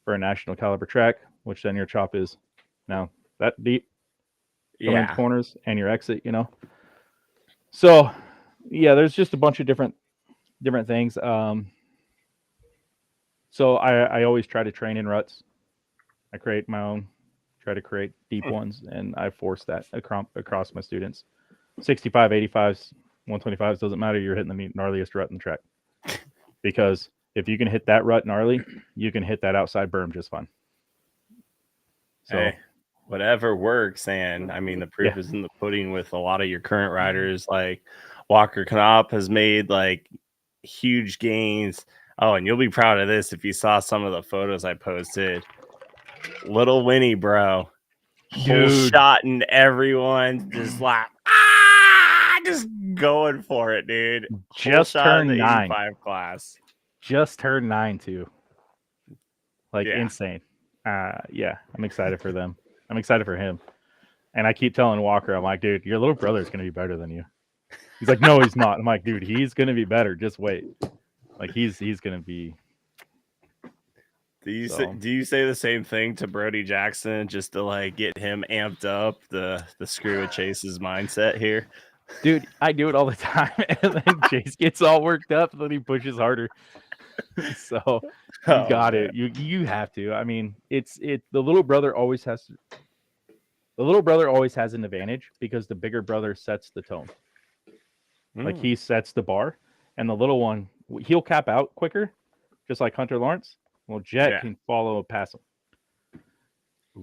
for a national caliber track, which then your chop is now that deep. Coming into corners and your exit, So there's just a bunch of different things. So I always try to train in ruts. I create my own, try to create deep ones, and I force that across my students. 65, 85s, 125s, doesn't matter. You're hitting the gnarliest rut in the track. Because if you can hit that rut gnarly, you can hit that outside berm just fine. So hey, whatever works. And I mean, the proof is in the pudding with a lot of your current riders. Like Walker Knopp has made like huge gains. Oh, and you'll be proud of this if you saw some of the photos I posted. Little Winnie, bro. Whole shot and everyone just like just going for it, dude. Just turned 9. 85 class. Just turned 9 too. Like insane. I'm excited for them. I'm excited for him. And I keep telling Walker, I'm like, dude, your little brother is gonna be better than you. He's like, no, he's not. I'm like, dude, he's gonna be better. Just wait. Like he's gonna be. Do you say the same thing to Brody Jackson just to like get him amped up the screw with Chase's mindset here? Dude, I do it all the time, and then Chase gets all worked up, and then he pushes harder. So you got it. You have to. I mean, the little brother always has to. The little brother always has an advantage because the bigger brother sets the tone. Like he sets the bar, and the little one, he'll cap out quicker, just like Hunter Lawrence. Well, Jet can follow past him.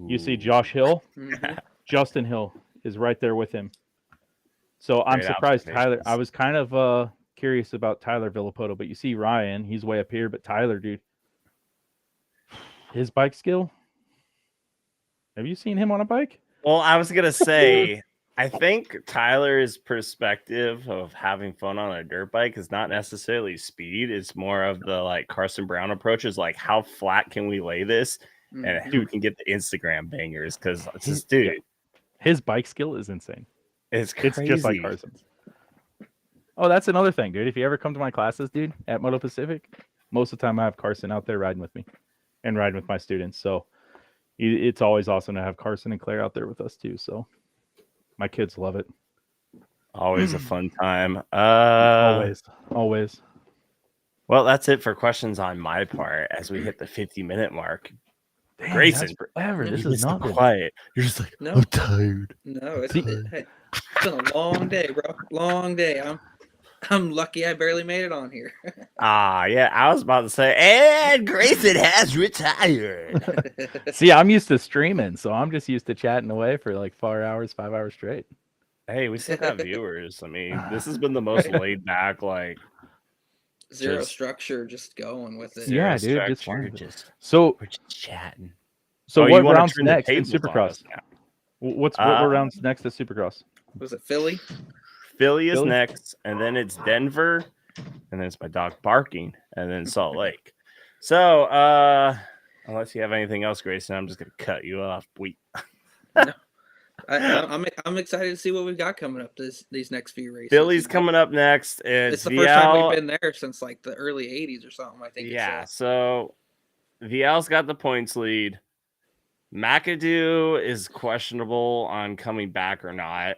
You see Josh Hill, Mhm. Justin Hill is right there with him. So I'm Great surprised Tyler. I observations. was kind of curious about Tyler Villapoto, but you see Ryan, he's way up here. But Tyler, dude, his bike skill. Have you seen him on a bike? Well, I was gonna say, I think Tyler's perspective of having fun on a dirt bike is not necessarily speed. It's more of the like Carson Brown approach is like how flat can we lay this and Mhm. who can get the Instagram bangers? Because it's just Yeah. dude, His bike skill is insane. it's It's just like crazy. Carson's. Oh, that's another thing, dude. If you ever come to my classes, dude, at Moto Pacific, most of the time I have Carson out there riding with me and riding with my students. So it's always awesome to have Carson and Claire out there with us too. So my kids love it. Always a fun time. Always. Well, that's it for questions on my part as we hit the 50-minute mark. Dang, Grayson, that's forever. Yeah. This you're is so nothing. quiet. You're just like, No. I'm tired. No, See- hey, it's been a long day, bro. Long day. I'm lucky I barely made it on here. Yeah, I was about to say, and Grayson has retired. See, I'm used to streaming, so I'm just used to chatting away for like 5 hours straight. Hey, we still got viewers. I mean, this has been the most laid back, like Zero Just- structure, just going with it. Yeah, zero dude, just structure, fun. just So, we're just chatting. so you what wanna rounds turn the next in tables on Supercross? us now. What Uh, rounds next at Supercross? Was it Philly? Philly is Philly? next, and then it's Denver, and then it's my dog barking, and then Salt Lake. So, unless you have anything else, Grayson, I'm just gonna cut you off. I'm excited to see what we've got coming up these next few races. Philly's you know? coming up next. It's It's the first time VL. we've been there since like the early '80s or something. I think. Yeah, It's, so VL's got the points lead. McAdoo is questionable on coming back or not.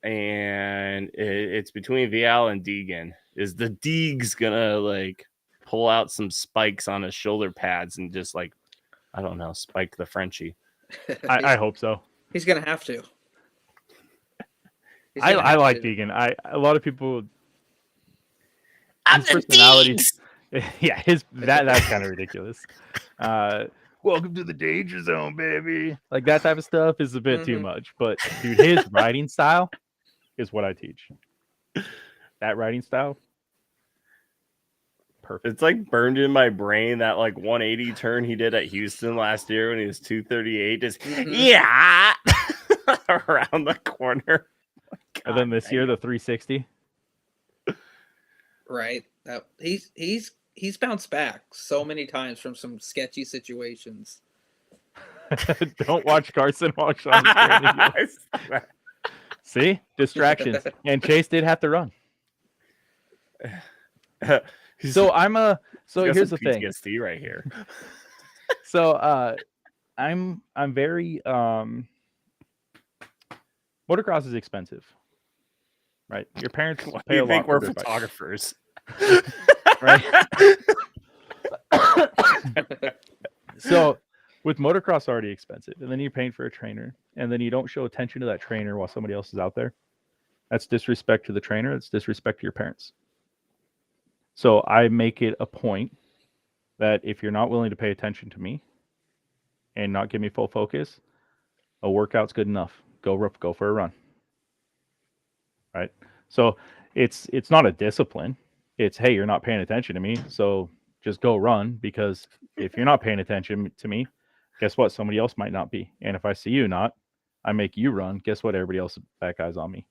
And it's between VL and Deegan. Is the Deegs gonna like pull out some spikes on his shoulder pads and just like, I don't know, spike the Frenchie? I hope so. he's gonna have to. He's I gonna have like to. Deegan. A lot of people. I'm His the personality- Deegs! Yeah, that's kind of ridiculous. Welcome to the danger zone, baby. Like that type of stuff is a bit too Mhm. much. But dude, his riding style is what I teach. That riding style, perfect. It's like burned in my brain that like 180 turn he did at Houston last year when he was 238. Just Mhm. yeah, around the corner. And then this year God the 360. Right. That he's bounced back so many times from some sketchy situations. Don't watch Carson watch on damn. See? Distractions. And Chase did have to run. So here's the thing. PTSD right here. So I'm very motocross is expensive. Right? Your parents Why do pay a you lot think for we're their bikes, photographers? right? So with motocross already expensive, and then you're paying for a trainer, and then you don't show attention to that trainer while somebody else is out there. That's disrespect to the trainer. It's disrespect to your parents. So I make it a point that if you're not willing to pay attention to me and not give me full focus, a workout's good enough. Go for a run. Right? So it's not a discipline. It's, hey, you're not paying attention to me, so just go run, because if you're not paying attention to me, guess what? Somebody else might not be. And if I see you not, I make you run. Guess what? Everybody else back eyes on me.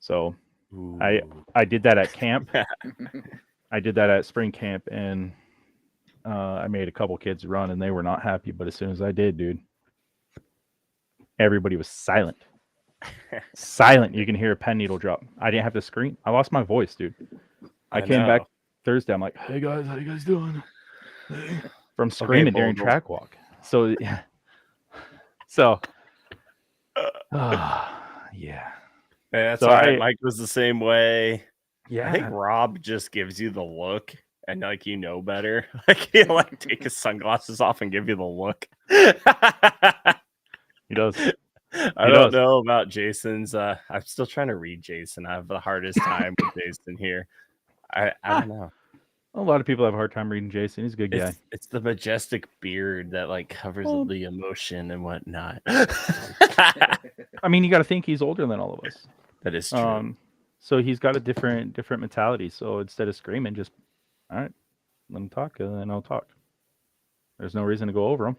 So I did that at camp. I did that at spring camp, and I made a couple kids run, and they were not happy. But as soon as I did, dude, everybody was silent. Silent. You can hear a pen needle drop. I didn't have to scream. I lost my voice, dude. I came know. back Thursday. I'm like, hey guys, how you guys doing? From screaming during Bogle. track walk. So yeah. So yeah. Yeah, that's So all right. Mike was the same way. Yeah. I think Rob just gives you the look, and like you know better. Like he'll like take his sunglasses off and give you the look. He does. I don't know about Jason's. I'm still trying to read Jason. I have the hardest time with Jason here. I don't know. A lot of people have a hard time reading Jason. He's a good guy. It's the majestic beard that like covers Well- the emotion and whatnot. I mean, you got to think he's older than all of us. That is true. So he's got a different mentality. So instead of screaming, just all right, let him talk, and then I'll talk. There's no reason to go over him.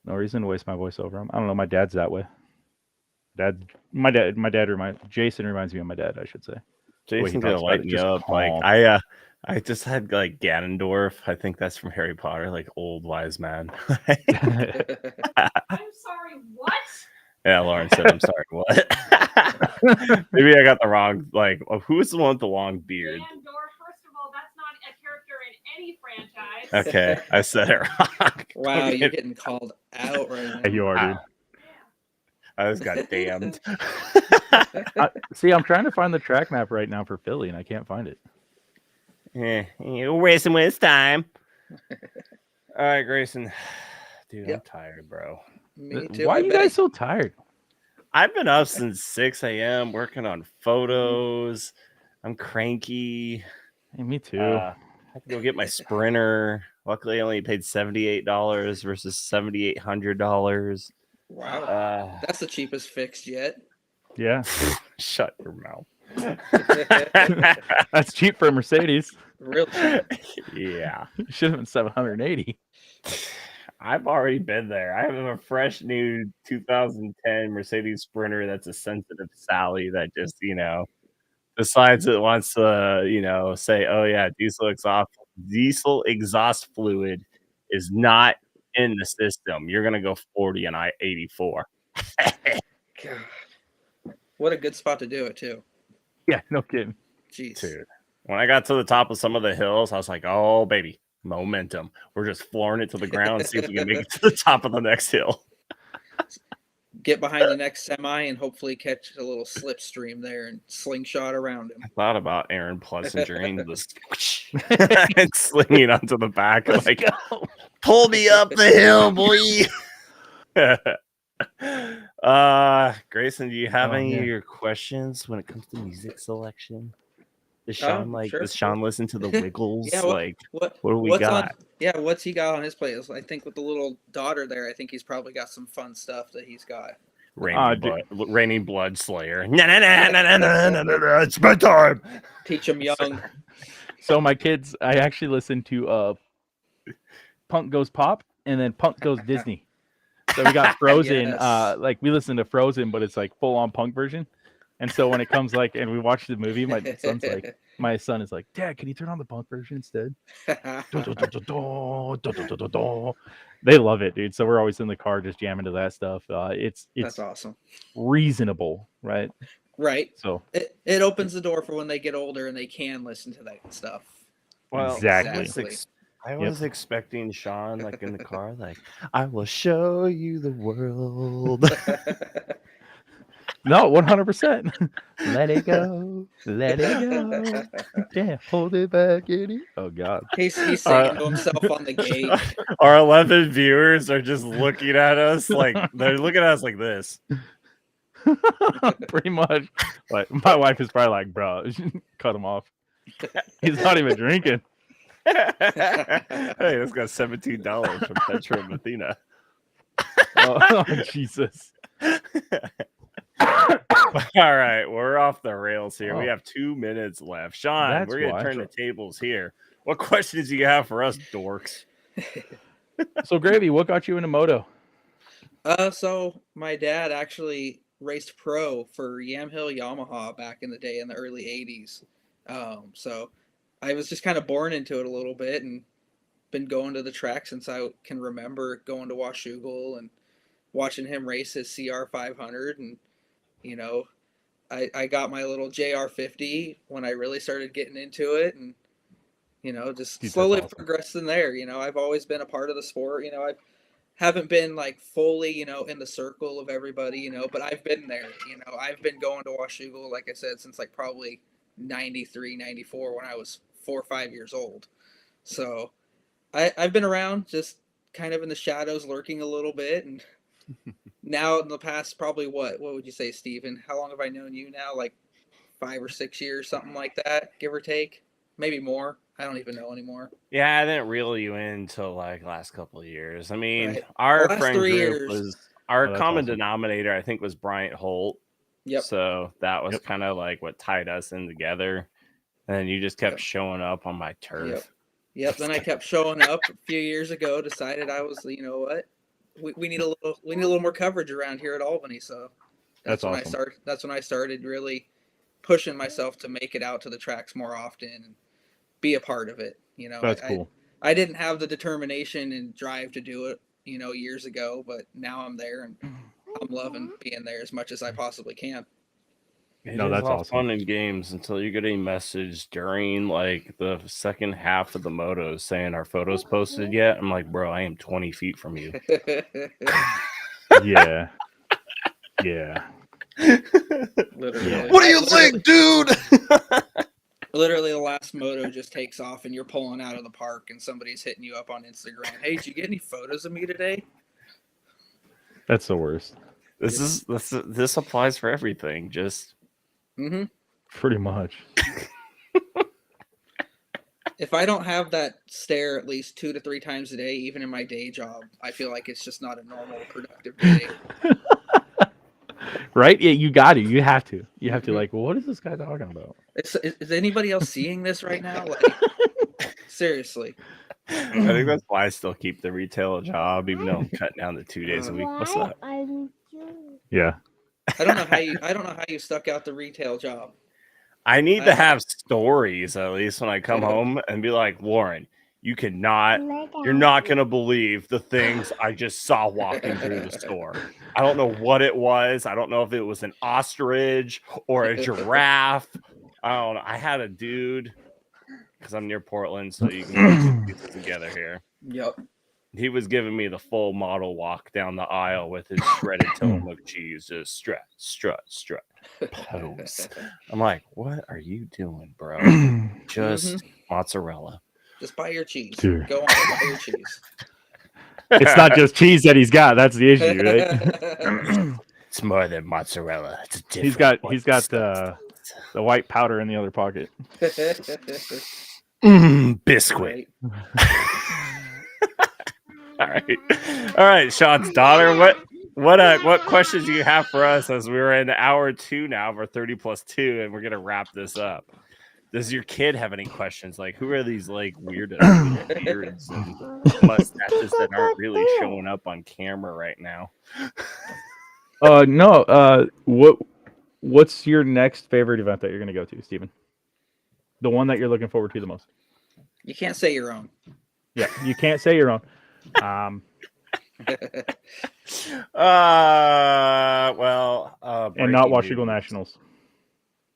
No reason to waste my voice over him. I don't know. My dad's that way. Jason reminds me of my dad, I should say. Jason's gonna light me up. Like I just had like Ganondorf. I think that's from Harry Potter, like old wise man. I'm sorry, what? Yeah, Lauren said, "I'm sorry, what?" Maybe I got the wrong. Like, who's the one with the long beard? Ganondorf, first of all, that's not a character in any franchise. Okay, I said it wrong. Wow, you're getting called out right now. Yeah, you are, dude. I just got damned. See, I'm trying to find the track map right now for Philly, and I can't find it. You're wasting his time. All right, Grayson. Dude, Yep. I'm tired, bro. Me too. Why I are you bet. guys so tired? I've been up since 6 a.m. working on photos. I'm cranky. Hey, me too. I had to go get my sprinter. Luckily, I only paid $78 versus $7,800. Wow, that's the cheapest fixed yet. Yeah, Shut your mouth. that's cheap for a Mercedes. Real cheap. Yeah. It should have been 780. I've already been there. I have a fresh new 2010 Mercedes Sprinter that's a sensitive Sally that just, decides it wants to, say, oh, yeah, diesel exhaust fluid is not in the system. You're going to go 40 and I 84. God. What a good spot to do it too. Yeah, no kidding. Jeez. Dude, when I got to the top of some of the hills, I was like, oh, baby, momentum. We're just flooring it to the ground and see if we can make it to the top of the next hill. Get behind the next semi and hopefully catch a little slipstream there and slingshot around him. I thought about Aaron Plessinger and slinging onto the back. Like, pull me up the hill, boy. Grayson, do you have any of your questions when it comes to music selection? Does Shon does Shon listen to the Wiggles? Yeah, what do we got? What's he got on his playlist? I think with the little daughter there, I think he's probably got some fun stuff that he's got. Raining Blood Slayer. It's bedtime. Teach him young. So my kids, I actually listen to Punk Goes Pop and then Punk Goes Disney. So we got Frozen. Yes. We listen to Frozen, but it's like full on punk version. And so when it comes and we watch the movie, my son is like, Dad, can you turn on the punk version instead? They love it, dude. So we're always in the car just jamming to that stuff. It's That's awesome. Reasonable, right? Right. So it opens the door for when they get older and they can listen to that stuff. Well, exactly. I was expecting Shon like in the car, like, I will show you the world. No, 100%. Let it go. Let it go. Yeah, hold it back, Eddie. Oh, God. He's saying to himself on the gate. Our 11 viewers are just looking at us like they're looking at us like this. Pretty much. But my wife is probably like, bro, cut him off. He's not even drinking. Hey, that's got $17 from Petro and Athena. Oh, Jesus. All right, we're off the rails here. We have 2 minutes left. Shon, we're going to turn the tables here. What questions do you have for us, dorks? So, Gravy, what got you into moto? So my dad actually raced pro for Yamhill Yamaha back in the day in the early 80s. So I was just kind of born into it a little bit and been going to the track since I can remember, going to Washougal and watching him race his CR 500. And, I got my little JR50 when I really started getting into it and, just slowly progressed in there. I've always been a part of the sport. I haven't been like fully, in the circle of everybody, but I've been there. I've been going to Washougal, like I said, since like probably 93, 94 when I was 4 or 5 years old. So I've been around just kind of in the shadows lurking a little bit. And now in the past, probably what would you say, Steven? How long have I known you now? Like 5 or 6 years, something like that, give or take, maybe more. I don't even know anymore. Yeah, I didn't reel you in until like last couple of years. I mean, Right. our The last friend 3 group years. was our Oh, that's common awesome. denominator, I think, was Bryant Holt. Yep. So that was Yep. kind of like what tied us in together. And then you just kept Yep. showing up on my turf. Yep. Then I kept showing up a few years ago. Decided I was, you know what, we need a little more coverage around here at Albany. So That's when awesome. That's when I started really pushing myself to make it out to the tracks more often and be a part of it. You know, That's cool. I didn't have the determination and drive to do it, you know, years ago, but now I'm there and I'm loving being there as much as I possibly can. No, that's all awesome. fun and games until you get a message during like the second half of the motos saying our photos posted yet. I'm like, bro, I am 20 feet from you. Yeah. Yeah. Literally. Yeah. What do you think, dude? Literally, the last moto just takes off and you're pulling out of the park and somebody's hitting you up on Instagram. Hey, did you get any photos of me today? That's the worst. This applies for everything. Just Mm-hmm. Pretty much. If I don't have that stare at least 2 to 3 times a day, even in my day job, I feel like it's just not a normal, productive day. Right? Yeah, you got to. You have to. You have to, like, well, what is this guy talking about? Is anybody else seeing this right now? Like, seriously. I think that's why I still keep the retail job, even though I'm cutting down to 2 days a week. What's up? Yeah. I don't know how you stuck out the retail job. I need to have stories at least when I come home and be like, Warren, you're not gonna believe the things I just saw walking through the store. I don't know what it was. I don't know if it was an ostrich or a giraffe. I don't know. I had a dude, because I'm near Portland, so you can put pieces together here. Yep. He was giving me the full model walk down the aisle with his shredded Tillamook cheese, just strut, pose. I'm like, what are you doing, bro? Just mozzarella. Just buy your cheese. Dude. Go on, buy your cheese. It's not just cheese that he's got. That's the issue, right? It's more than mozzarella. It's a he's got the white powder in the other pocket. Biscuit. Right. All right, Sean's daughter. What questions do you have for us as we're in hour 2 now for 30+2, and we're gonna wrap this up? Does your kid have any questions? Like, who are these like weirdos with beards and mustaches that aren't really showing up on camera right now? No. What's your next favorite event that you're gonna go to, Steven? The one that you're looking forward to the most. You can't say your own. Yeah, you can't say your own. And not Washington Nationals.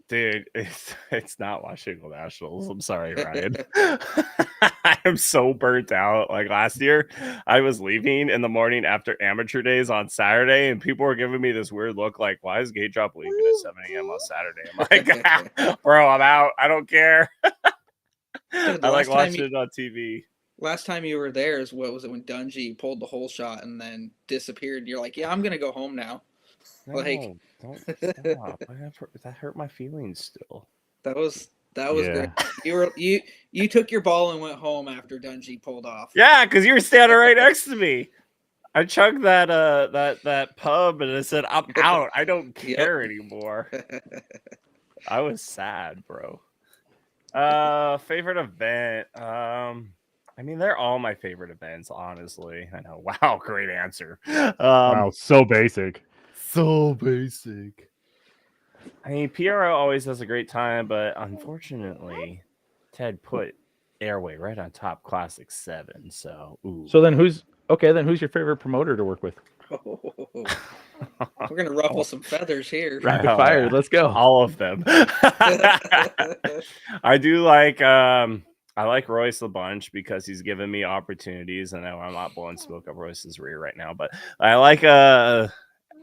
Dude, it's not Washington Nationals. I'm sorry, Ryan. I am so burnt out. Like last year, I was leaving in the morning after amateur days on Saturday, and people were giving me this weird look like, why is Gate Drop leaving at 7 a.m. on Saturday? I'm like, bro, I'm out. I don't care. Dude, I like watching it on TV. Last time you were there is what was it when Dungy pulled the whole shot and then disappeared? And you're like, yeah, I'm gonna go home now. No, Like, don't stop. That hurt my feelings still. That was great. You took your ball and went home after Dungy pulled off. Yeah, because you were standing right next to me. I chugged that pub and I said, I'm out. I don't care anymore. I was sad, bro. Favorite event. I mean, they're all my favorite events, honestly. I know. Wow, great answer. Wow, so basic. So basic. I mean, PRO always has a great time, but unfortunately, Ted put Airway right on top Classic 7. So, ooh. So then who's your favorite promoter to work with? We're gonna ruffle some feathers here. Rapid fire. Yeah. Let's go. All of them. I do like I like Royce a bunch because he's given me opportunities. I know I'm not blowing smoke up Royce's rear right now, but I like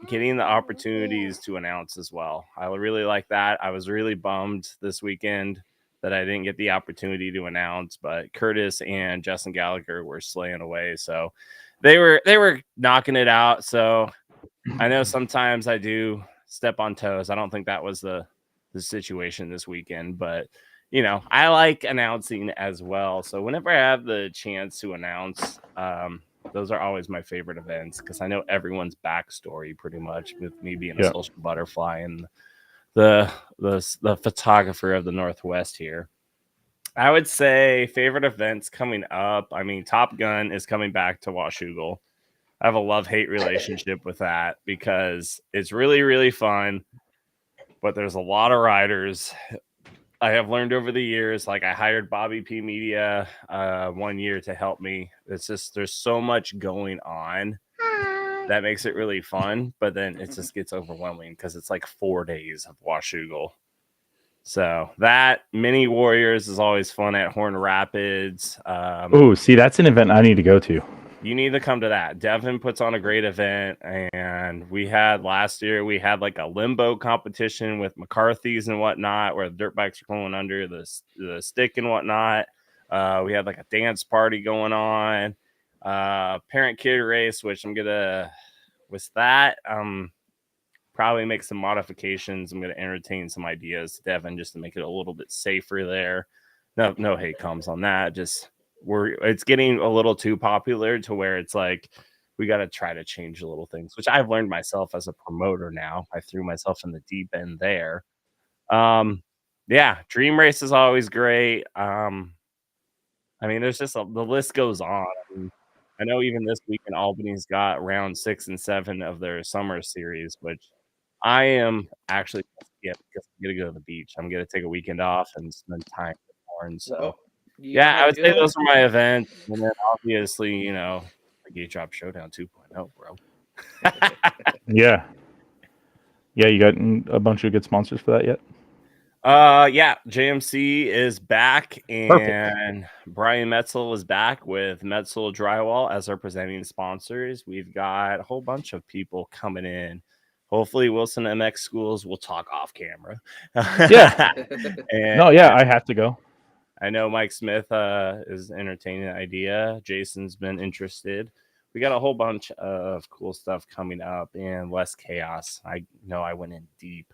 getting the opportunities to announce as well. I really like that. I was really bummed this weekend that I didn't get the opportunity to announce, but Curtis and Justin Gallagher were slaying away. So they were knocking it out. So I know sometimes I do step on toes. I don't think that was the situation this weekend, but I like announcing as well. So whenever I have the chance to announce, those are always my favorite events because I know everyone's backstory pretty much with me being a Yeah. social butterfly and the photographer of the Northwest here. I would say favorite events coming up. I mean, Top Gun is coming back to Washougal. I have a love-hate relationship with that because it's really, really fun, but there's a lot of riders. I have learned over the years, like I hired Bobby P Media 1 year to help me. It's just there's so much going on that makes it really fun, but then it just gets overwhelming because it's like 4 days of Washougal. So that Mini Warriors is always fun at Horn Rapids. Oh, see, that's an event I need to go to. You need to come to that. Devin puts on a great event, and we had last year like a limbo competition with McCarthy's and whatnot, where the dirt bikes are going under the stick and whatnot. We had like a dance party going on, parent kid race, which I'm gonna with that. Probably make some modifications. I'm gonna entertain some ideas to Devin just to make it a little bit safer there. No hate comes on that. Just it's getting a little too popular to where it's like we got to try to change a little things, which I've learned myself as a promoter now. I threw myself in the deep end there. Yeah, Dream Race is always great. I mean, there's just the list goes on. I know even this week in Albany's got round 6 and 7 of their summer series, which I am actually because I'm gonna go to the beach. I'm gonna take a weekend off and spend time with Horn. So Well, you yeah, I gotta would do say it. those are my events. And then obviously, the Gate Drop Showdown 2.0, bro. Yeah. Yeah, you got a bunch of good sponsors for that yet? Yeah, JMC is back, and Brian Metzel is back with Metzel Drywall as our presenting sponsors. We've got a whole bunch of people coming in. Hopefully, Wilson MX Schools will talk off camera. Yeah. And No, yeah, I have to go. I know Mike Smith is entertaining the idea. Jason's been interested. We got a whole bunch of cool stuff coming up and less chaos. I know I went in deep.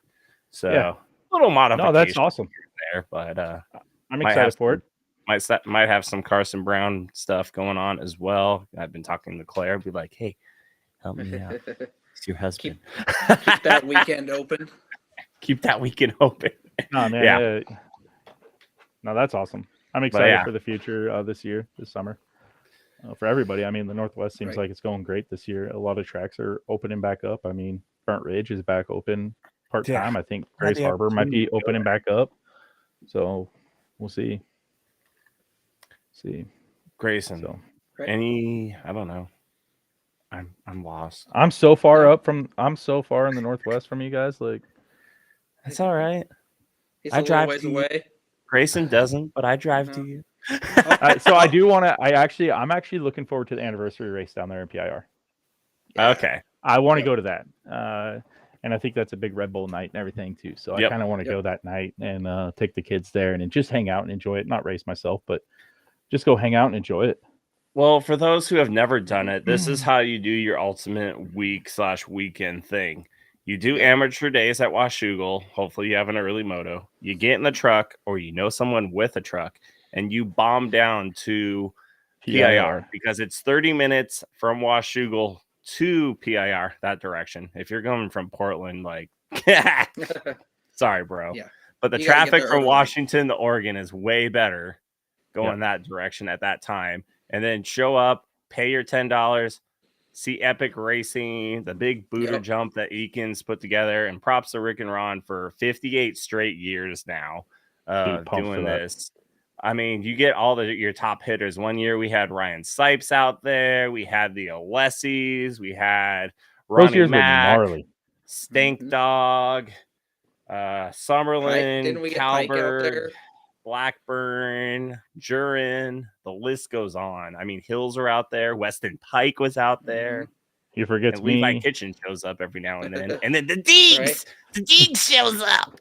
So Yeah. little modification. No, that's awesome. There, but I'm excited for it. Might have some Carson Brown stuff going on as well. I've been talking to Claire. Be like, hey, help me out. It's your husband. Keep that weekend open. Keep that weekend open. No, man. Yeah. No, that's awesome. I'm excited for the future this summer. For everybody. I mean, the Northwest seems like it's going great this year. A lot of tracks are opening back up. I mean, Burnt Ridge is back open part-time. I think Grace Harbor might be opening back up. So we'll see. Grayson. So I don't know. I'm lost. I'm so far in the Northwest from you guys. Like, that's all right. I drive ways away. Grayson doesn't, but I drive to you. So I do want to. I'm actually looking forward to the anniversary race down there in PIR. Yeah. Okay. I want to go to that, and I think that's a big Red Bull night and everything too. So I kind of want to go that night and take the kids there and just hang out and enjoy it. Not race myself, but just go hang out and enjoy it. Well, for those who have never done it, this is how you do your ultimate week/weekend thing. You do amateur days at Washougal. Hopefully you have an early moto. You get in the truck or you know someone with a truck and you bomb down to PIR because it's 30 minutes from Washougal to PIR that direction. If you're going from Portland, like, sorry, bro. Yeah. But the traffic from Washington to Oregon is way better going that direction at that time. And then show up, pay your $10, see epic racing, the big booter jump that Eakins put together, and props to Rick and Ron for 58 straight years now doing this. I mean, you get all your top hitters. 1 year we had Ryan Sipes out there. We had the Alessis. We had Ronnie Mack, Stank Dog, Summerlin, Calvert, Blackburn, Jurin, the list goes on. I mean, Hills are out there. Weston Pike was out there. He forgets me. Levi Kitchen shows up every now and then. And then the Deegs! The Deegs shows up.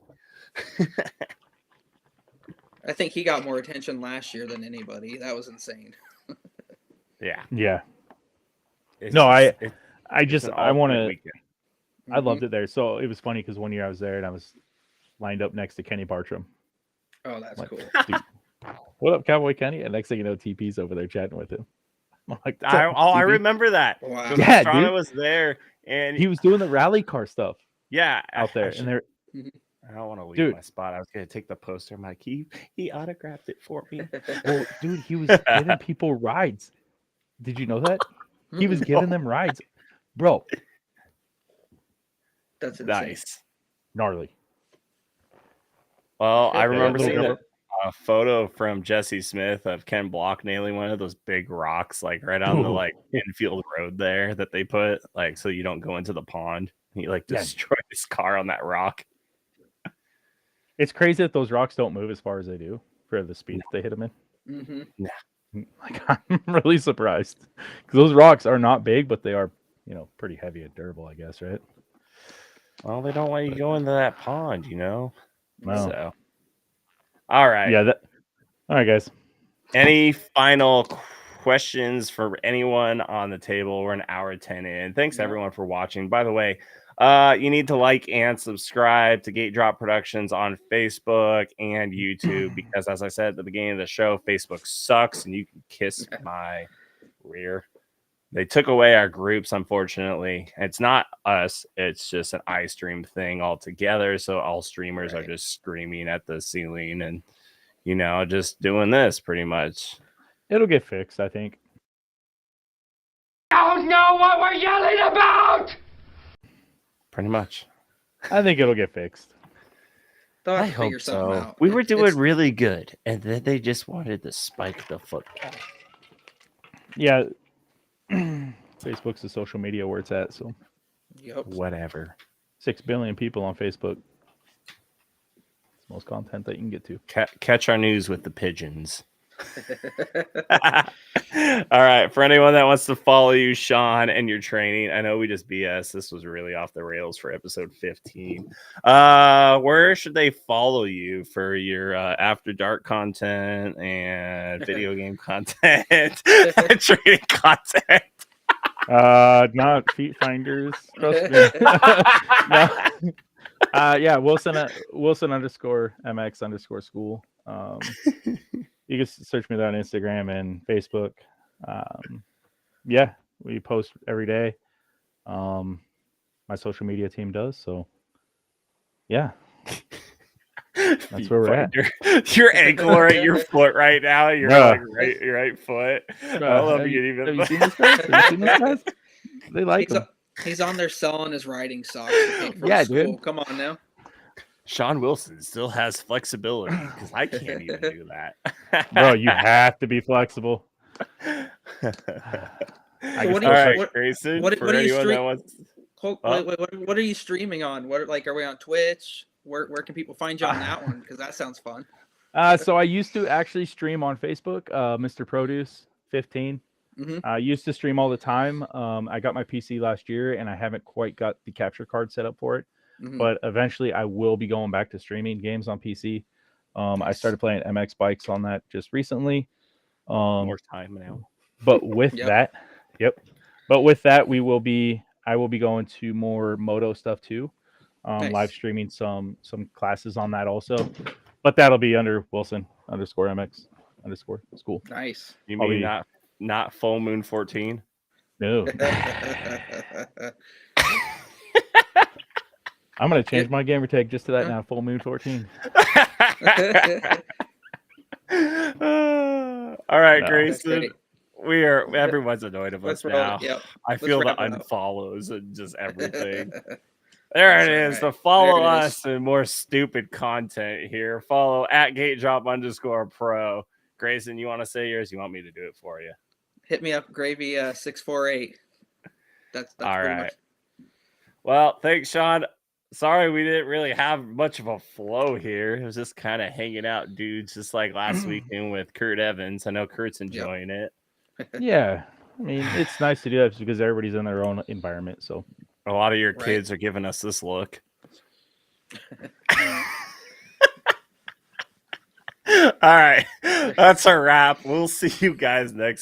I think he got more attention last year than anybody. That was insane. Yeah. It's I want to. I loved it there. So it was funny because 1 year I was there and I was lined up next to Kenny Bartram. Oh, that's Like, cool. dude, what up, Cowboy Kenny? And next thing you know, TP's over there chatting with him. I'm like, "What's up, I TP?" remember that. Wow. When Yeah, Pastrana dude. was there, and He was doing the rally car stuff yeah, out there, and they're I don't want to leave Dude. my spot. I was gonna take the poster. I'm like, he autographed it for me. well, dude, he was giving people rides. Did you know that? He was giving them rides, bro. That's insane. Nice. Gnarly. Well, I Yeah, remember little seeing rubber- a photo from Jesse Smith of Ken Block nailing one of those big rocks, like right on the like infield road there that they put, like so you don't go into the pond. He like Yeah. destroyed his car on that rock. It's crazy that those rocks don't move as far as they do for the speed that they hit them in. Mm-hmm. Like, I'm really surprised because those rocks are not big, but they are, pretty heavy and durable, I guess, right? Well, they don't want you to go into that pond, you know. No. So, all right. Yeah. All right, guys. Any final questions for anyone on the table? We're an hour 10 in. Thanks everyone for watching. By the way, you need to like and subscribe to Gate Drop Productions on Facebook and YouTube because, as I said at the beginning of the show, Facebook sucks and you can kiss my rear. They took away our groups, unfortunately. It's not us. It's just an iStream thing altogether. So all streamers are just screaming at the ceiling and, just doing this pretty much. It'll get fixed, I think. Don't know what we're yelling about! Pretty much. I think it'll get fixed. They'll have I to figure hope something so. out. We were doing It's- really good, and then they just wanted to spike the football. Yeah. Facebook's the social media where it's at, so Yep. Whatever. 6 billion people on Facebook. It's the most content that you can get to. Catch our news with the pigeons. All right. For anyone that wants to follow you, Shon, and your training, I know we just BS. This was really off the rails for episode 15. Where should they follow you for your after dark content and video game content, training content? Not feet finders. Trust me. No. Yeah, Wilson _MX_school. You can search me there on Instagram and Facebook. Yeah, we post every day. My social media team does, so yeah. That's where we're at. Your ankle or at your foot right now. You're like your right foot. I don't know if you can even. Have you seen this guys? Have you seen this guys? They like them. He's on there selling his riding socks. To take from Yeah, school. dude. Come on now. Sean Wilson still has flexibility because I can't even do that. Bro, you have to be flexible. What Grayson, what for are you anyone that wants... What are you streaming on? What are we on Twitch? Where can people find you on that one? Because that sounds fun. So I used to actually stream on Facebook, Mr. Produce 15. I used to stream all the time. I got my PC last year and I haven't quite got the capture card set up for it. But eventually I will be going back to streaming games on PC. I started playing MX bikes on that just recently. More time now. But with that, But with that, I will be going to more moto stuff too. Live streaming some classes on that also. But that'll be under Wilson _MX_school. Nice. You mean not Full Moon 14? No. I'm gonna change my gamer tag just to that now. Full Moon 14. All right, Grayson. Everyone's annoyed of us now. I feel the unfollows and just everything. There it is. To follow us and more stupid content here. Follow at GateDrop_pro. Grayson, you want to say yours? You want me to do it for you? Hit me up, Gravy 648. That's all right. Much. Well, thanks, Sean. Sorry we didn't really have much of a flow here. It was just kind of hanging out, dudes, just like last weekend with Kurt Evans. I know Kurt's enjoying it. Yeah. I mean, it's nice to do that because everybody's in their own environment. So a lot of your kids are giving us this look. All right. That's a wrap. We'll see you guys next